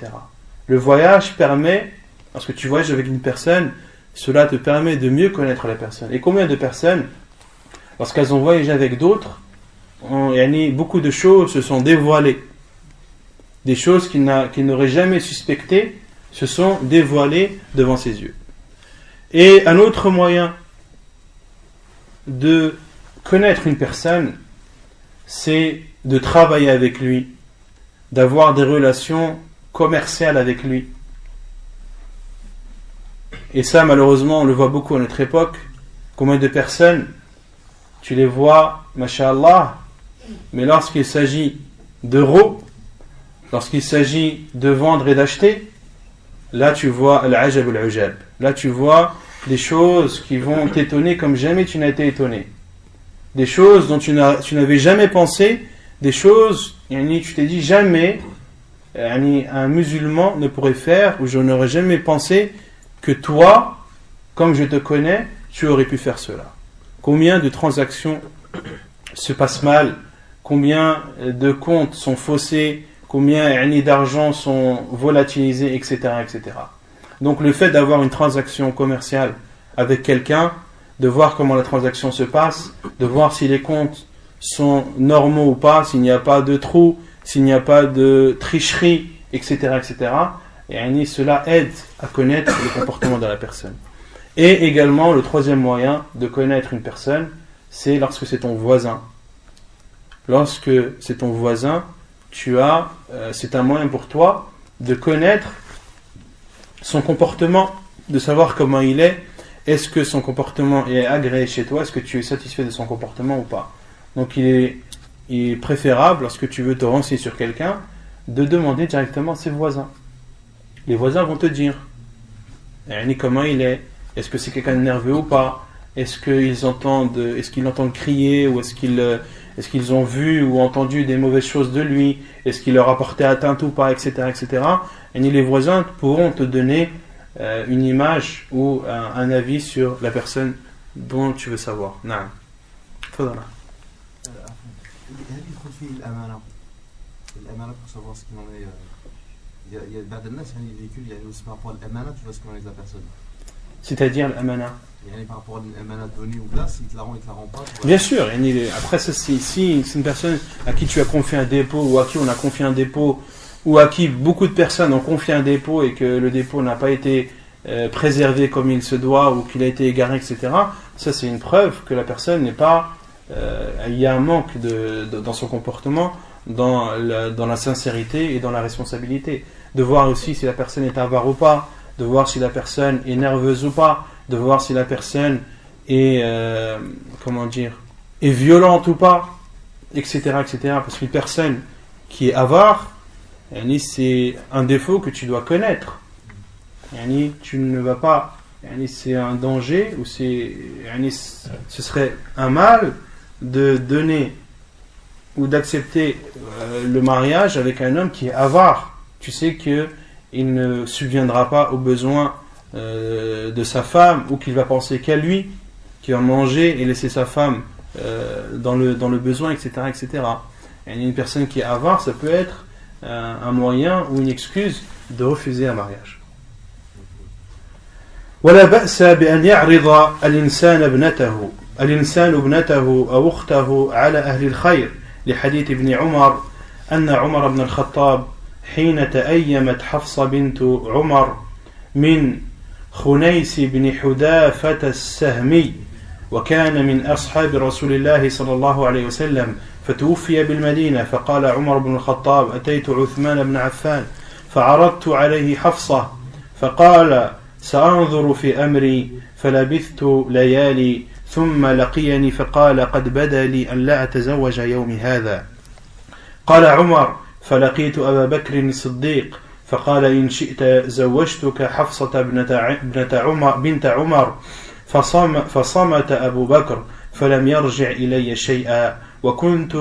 Le voyage permet, lorsque tu voyages avec une personne, cela te permet de mieux connaître la personne. Et combien de personnes, lorsqu'elles ont voyagé avec d'autres, beaucoup de choses se sont dévoilées. Des choses qu'ils n'auraient jamais suspectées se sont dévoilées devant ses yeux. Et un autre moyen de connaître une personne, c'est de travailler avec lui, d'avoir des relations commerciales avec lui. Et ça, malheureusement, on le voit beaucoup à notre époque. Combien de personnes, tu les vois, masha'Allah, mais lorsqu'il s'agit d'euros, lorsqu'il s'agit de vendre et d'acheter, là tu vois al-ajab al-ujab. Là tu vois des choses qui vont t'étonner comme jamais tu n'as été étonné. Des choses dont tu n'avais jamais pensé, des choses, tu t'es dit jamais un musulman ne pourrait faire, ou je n'aurais jamais pensé que toi, comme je te connais, tu aurais pu faire cela. Combien de transactions se passent mal, combien de comptes sont faussés, combien d'argent sont volatilisés, etc., etc. Donc le fait d'avoir une transaction commerciale avec quelqu'un, de voir comment la transaction se passe, de voir si les comptes sont normaux ou pas, s'il n'y a pas de trous, s'il n'y a pas de tricherie, etc., etc. Et cela aide à connaître le comportement de la personne. Et également, le troisième moyen de connaître une personne, c'est lorsque c'est ton voisin. Lorsque c'est ton voisin, c'est un moyen pour toi de connaître son comportement, de savoir comment il est. Est-ce que son comportement est agréé chez toi? Est-ce que tu es satisfait de son comportement ou pas? Donc il est préférable, lorsque tu veux te renseigner sur quelqu'un, de demander directement à ses voisins. Les voisins vont te dire comment il est. Est-ce que c'est quelqu'un de nerveux ou pas? Est-ce qu'ils l'entendent crier, ou est-ce qu'ils ont vu ou entendu des mauvaises choses de lui? Est-ce qu'il leur a porté atteinte ou pas, etc., etc. Et les voisins pourront te donner une image ou un avis sur la personne dont tu veux savoir. Naam. Fadala. L'amana, pour savoir ce qu'il en est. Il y a des véhicules, il y a aussi par rapport à l'amana, tu vois ce qu'il en est de la personne. C'est-à-dire l'amana. Par rapport à l'amana donnée ou là, s'il te la rend, il te la rend pas. Bien sûr, après si c'est une personne à qui tu as confié un dépôt, ou à qui on a confié un dépôt, ou à qui beaucoup de personnes ont confié un dépôt et que le dépôt n'a pas été préservé comme il se doit, ou qu'il a été égaré, etc., ça c'est une preuve que la personne n'est pas... il y a un manque dans son comportement. dans la sincérité et dans la responsabilité. De voir aussi si la personne est avare ou pas, de voir si la personne est nerveuse ou pas, de voir si la personne est, est violente ou pas, etc., etc. Parce qu'une personne qui est avare, c'est un défaut que tu dois connaître. Tu ne vas pas, c'est un danger, ou ce serait un mal de donner ou d'accepter le mariage avec un homme qui est avare. Tu sais qu'il ne subviendra pas aux besoins de sa femme, ou qu'il va penser qu'à lui, qu'il va manger et laisser sa femme dans le besoin, etc., etc. Une personne qui est avare, ça peut être un moyen ou une excuse de refuser un mariage. ولا بأس بأن يعرض الإنسان ابنته أو أخته على أهل الخير لحديث ابن عمر أن عمر بن الخطاب حين تأيمت حفصة بنت عمر من خنيس بن حذافة السهمي وكان من أصحاب رسول الله صلى الله عليه وسلم فتوفي بالمدينة فقال عمر بن الخطاب أتيت عثمان بن عفان فعرضت عليه حفصة فقال سأنظر في أمري فلبثت ليالي ثم لقيني فقال قد بدا لي أن لا أتزوج يوم هذا قال عمر فلقيت أبا بكر الصديق فقال إن شئت زوجتك حفصة بنت عمر فصمت أبو بكر فلم يرجع إلي شيئا وكنت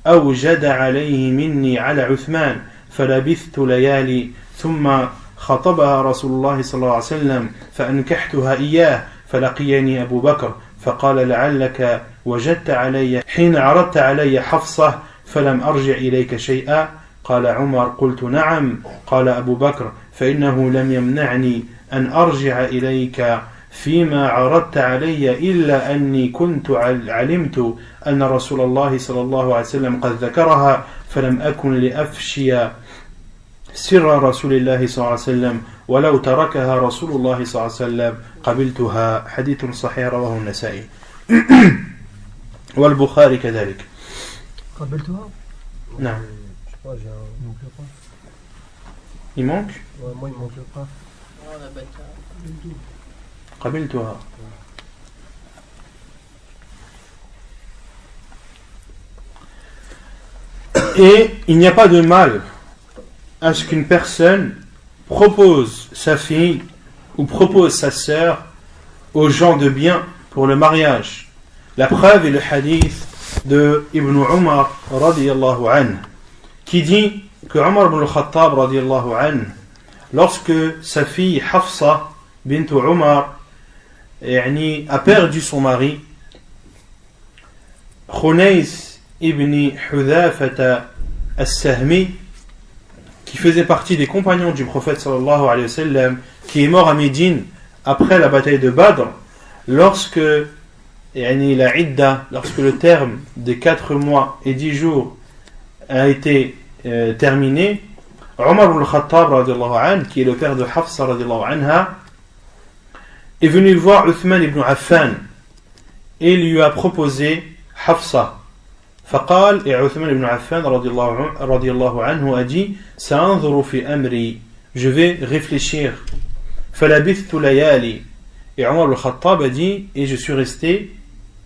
أوجد عليه مني على عثمان فلبثت ليالي ثم خطبها رسول الله صلى الله عليه وسلم فأنكحتها إياه فلقيني أبو بكر فقال لعلك وجدت علي حين عرضت علي حفصة فلم أرجع إليك شيئا قال عمر قلت نعم قال أبو بكر فإنه لم يمنعني أن أرجع إليك فيما عرضت علي إلا أني كنت علمت أن رسول الله صلى الله عليه وسلم قد ذكرها فلم أكن لأفشي سر رسول الله صلى الله عليه وسلم ولو تركها رسول الله صلى الله عليه وسلم قبلتها حديث صحيح رواه النسائي والبخاري كذلك قبلتها؟ نعم il manque moi il manque le pas قبلتها et il n'y a pas de mal à ce qu'une personne propose sa fille ou propose sa sœur aux gens de bien pour le mariage. La preuve est le hadith de Ibn Umar radiyallahu anhu qui dit que Umar ibn al-Khattab radiyallahu anhu, lorsque sa fille Hafsa bint Umar a perdu son mari, Khunays ibn Hudhafata as-Sahmi, qui faisait partie des compagnons du prophète sallallahu alayhi wa sallam, qui est mort à Médine après la bataille de Badr, lorsque la idda, lorsque le terme de 4 mois et 10 jours a été terminé, Omar ibn al-Khattab radiyallahu anhu, qui est le père de Hafsa radiyallahu anha, est venu voir Uthman ibn Affan et lui a proposé Hafsa. فقال et Uthman ibn Affan radiyallahu anhu a dit سأنظر في أمري, je vais réfléchir. فلبثت ليالي, et Omar al-Khattab a dit et je suis resté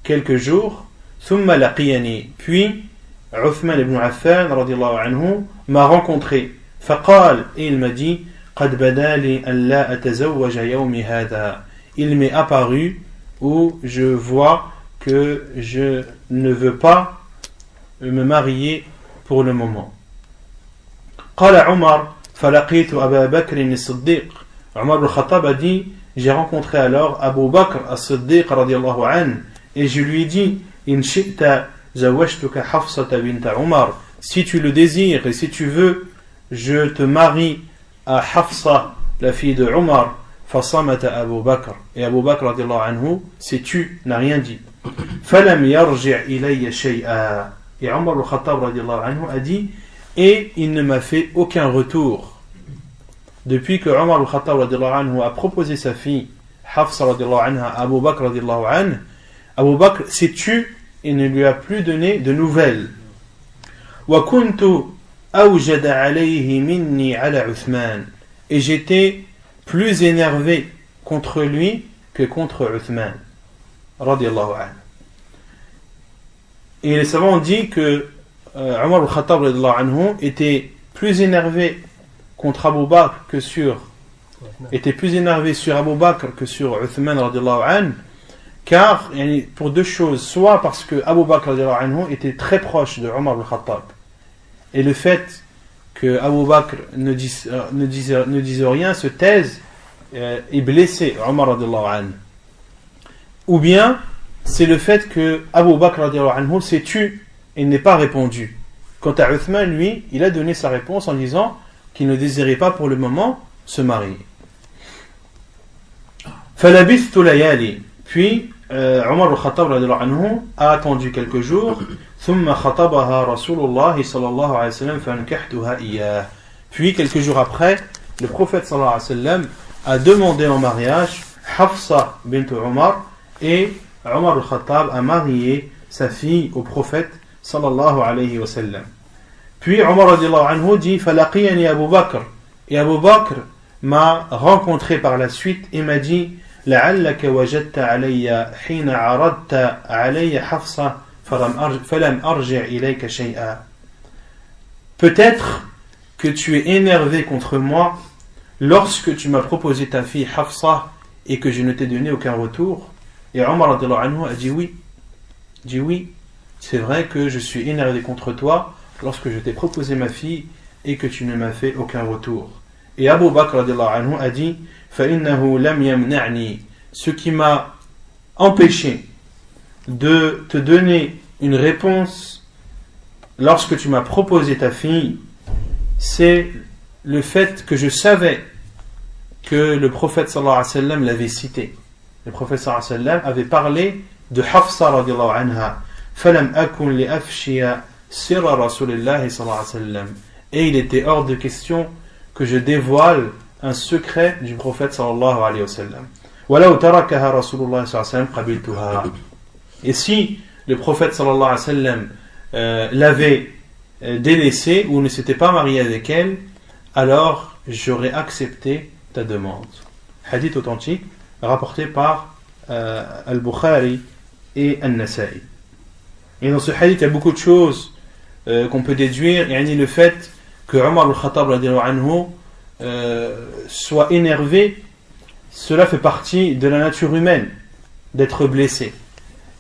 quelques jours. ثم لقيني, puis Uthman ibn Affan radiyallahu anhu m'a rencontré. فقال, et il m'a dit قد بدا لي أن لا أتزوج يومي هذا, il m'est apparu où je vois que je ne veux pas me marier pour le moment. قال عمر فلقيت أبا بكر الصديق, Omar al-Khattab a dit j'ai rencontré alors Abu Bakr as-Siddiq radiyallahu anhu et je lui ai dit إن شئت زوجتك حفصة بنت عمر, si tu le désires et si tu veux je te marie à Hafsa la fille de Omar. فصمت أبو بكر, et Abu Bakr radiyallahu anhu s'est tu, n'a rien dit. فلم يرجع إلي شيئا, et Omar al-Khattab radiyallahu anhu a dit et il ne m'a fait aucun retour. Depuis que Omar al-Khattab radiyallahu anhu a proposé sa fille Hafsa radiyallahu anha à Abu Bakr radiyallahu anhu, Abu Bakr s'est tu et ne lui a plus donné de nouvelles. وكنت أوجد عليه مني على عثمان. Et j'étais plus énervé contre lui que contre Uthman. Radiallahu anhu. Et les savants ont dit que Omar al-Khattab radiallahu anhu était plus énervé contre Abu Bakr que sur Abu Bakr que sur Uthman radiallahu anhu, car pour deux choses, soit parce que Abu Bakr radiallahu anhu était très proche de Omar al-Khattab, et le fait que Abu Bakr ne dise rien, se taise et blessé Omar radiallahu anhu, ou bien c'est le fait que Abu Bakr radiallahu anhu s'est tu et n'est pas répondu. Quant à Uthman, lui, il a donné sa réponse en disant qu'il ne désirait pas pour le moment se marier. فلبثت ليالي. Puis Omar al-Khattab radiallahu anhu a attendu quelques jours. ثم خطبها رسول الله صلى الله عليه وسلم فانكحتها إياه. Puis quelques jours après, le prophète sallallahu alayhi wa sallam a demandé en mariage Hafsa bint Omar, et Omar al-Khattab a marié sa fille au prophète sallallahu alayhi wa sallam. Puis Omar radiallahu anhu dit فلقيني أبو بكر. Et Abu Bakr m'a rencontré par la suite et m'a dit لعلك وجدت علي حين عرضت علي حفصة فلم أرجع إليك شيئا. Peut-être que tu es énervé contre moi lorsque tu m'as proposé ta fille Hafsa et que je ne t'ai donné aucun retour. Et Omar radiallahu anhu a dit oui, c'est vrai que je suis énervé contre toi lorsque je t'ai proposé ma fille et que tu ne m'as fait aucun retour. Et Abu Bakr radiallahu anhu a dit فإنه لم يمنعني. Ce qui m'a empêché de te donner une réponse lorsque tu m'as proposé ta fille, c'est le fait que je savais que le prophète sallallahu alayhi wa sallam l'avait cité. Le prophète sallallahu alayhi wa sallam avait parlé de Hafsa radiallahu anha. فَلَمْ أَكُنْ لِأَفْشِيَ سِرَّ رَسُولِ اللَّهِ صلى الله عليه وسلم. Et il était hors de question que je dévoile un secret du prophète sallallahu alayhi wa sallam. وَلَوْ تَرَكَهَا رَسُولُ اللَّهِ صلى الله عليه وسلم قَبِلْتُهَا. Et si le prophète sallallahu alayhi wa sallam l'avait délaissée ou ne s'était pas marié avec elle, alors j'aurais accepté ta demande. Hadith authentique rapporté par Al-Bukhari et An-Nasa'i. Et dans ce hadith il y a beaucoup de choses qu'on peut déduire, et le fait que Omar al-Khattab radiallahu anhu soit énervé, cela fait partie de la nature humaine d'être blessé.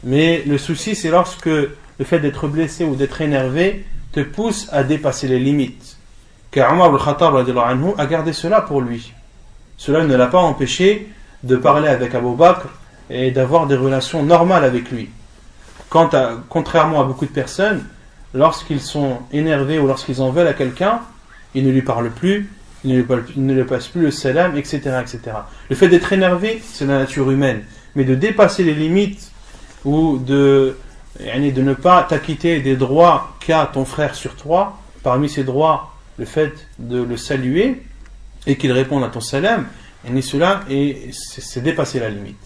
Mais le souci c'est lorsque le fait d'être blessé ou d'être énervé te pousse à dépasser les limites. Car Omar al-Khattab radiallahu anhu a gardé cela pour lui. Cela ne l'a pas empêché de parler avec Abu Bakr et d'avoir des relations normales avec lui. Contrairement à beaucoup de personnes, lorsqu'ils sont énervés ou lorsqu'ils en veulent à quelqu'un, ils ne lui parlent plus, ils ne lui passent plus le salam, etc., etc. Le fait d'être énervé, c'est la nature humaine. Mais de dépasser les limites ou de ne pas t'acquitter des droits qu'a ton frère sur toi, parmi ces droits, le fait de le saluer et qu'il réponde à ton salam, cela c'est dépasser la limite.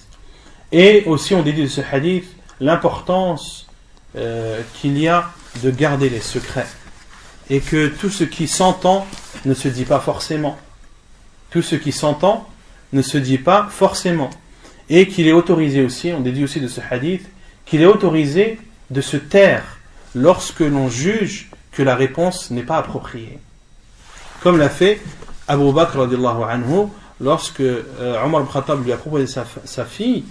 Et aussi on dédie de ce hadith l'importance qu'il y a de garder les secrets, et que tout ce qui s'entend ne se dit pas forcément. Tout ce qui s'entend ne se dit pas forcément. Et qu'il est autorisé aussi, on dédie aussi de ce hadith, qu'il est autorisé de se taire lorsque l'on juge que la réponse n'est pas appropriée. Comme l'a fait Abu Bakr radiallahu anhu lorsque Omar ibn Khattab lui a proposé sa fille.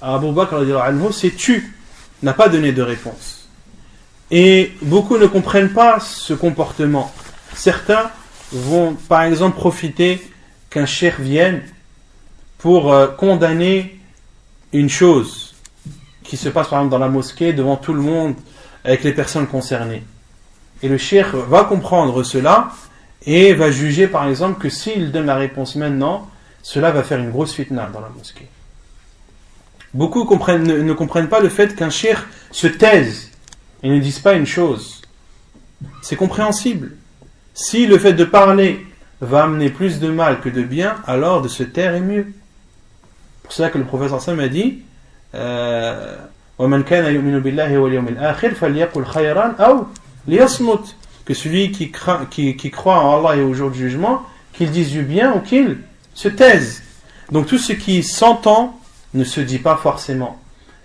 Abu Bakr radiallahu anhu s'est tu, n'a pas donné de réponse. Et beaucoup ne comprennent pas ce comportement. Certains vont par exemple profiter qu'un cheikh vienne pour condamner une chose qui se passe par exemple dans la mosquée devant tout le monde avec les personnes concernées. Et le cheikh va comprendre cela et va juger par exemple que s'il donne la réponse maintenant, cela va faire une grosse fitna dans la mosquée. Beaucoup ne comprennent pas le fait qu'un cheikh se taise et ne dise pas une chose. C'est compréhensible. Si le fait de parler va amener plus de mal que de bien, alors de se taire est mieux. Pour cela que le prophète sallallahu alayhi wa sallam a dit وَمَنْ كَانَ يُؤْمِنُ بِاللَّهِ وَالْيَوْمِ الْآخِرِ فَلْيَقُلْ خَيْرًا أَوْ لِيَصْمُتْ. que celui qui croit en Allah et au jour du jugement, qu'il dise du bien ou qu'il se taise. Donc tout ce qui s'entend ne se dit pas forcément.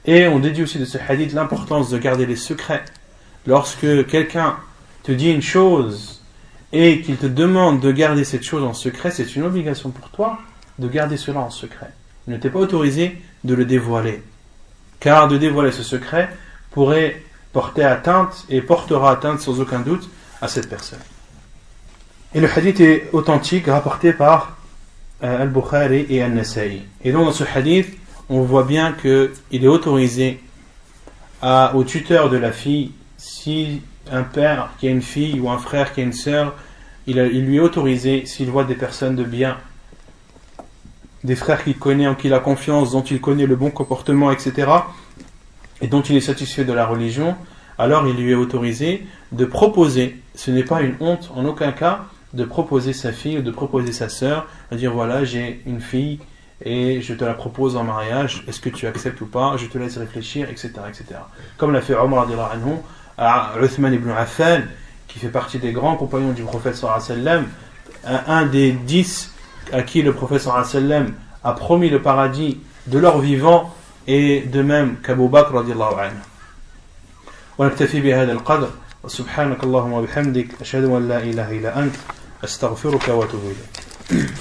Et on déduit aussi de ce hadith l'importance de garder les secrets. Lorsque quelqu'un te dit une chose et qu'il te demande de garder cette chose en secret, c'est une obligation pour toi de garder cela en secret. Il ne t'est pas autorisé de le dévoiler. Car de dévoiler ce secret pourrait porter atteinte et portera atteinte sans aucun doute à cette personne. Et le hadith est authentique, rapporté par Al-Bukhari et Al-Nasa'i. Et donc dans ce hadith, on voit bien qu'il est autorisé au tuteur de la fille, si un père qui a une fille ou un frère qui a une sœur, il lui est autorisé, s'il voit des personnes de bien, des frères qu'il connaît, en qui il a confiance, dont il connaît le bon comportement, etc., et dont il est satisfait de la religion, alors il lui est autorisé de proposer, ce n'est pas une honte en aucun cas, de proposer sa fille ou de proposer sa sœur, de dire voilà, j'ai une fille et je te la propose en mariage, est-ce que tu acceptes ou pas, je te laisse réfléchir, etc. etc. Comme l'a fait Omar radhiyallahu anhu à Uthman ibn Affan, qui fait partie des grands compagnons du prophète sallallahu alayhi wa sallam, un des 10 à qui le prophète sallallahu alayhi wa sallam a promis le paradis de leur vivant, et de même qu'Abu Bakr radhiyallahu anhu. ونكتفي بهذا القدر وسبحانك اللهم وبحمدك أشهد أن لا إله إلا أنت أستغفرك وأتوب إليك.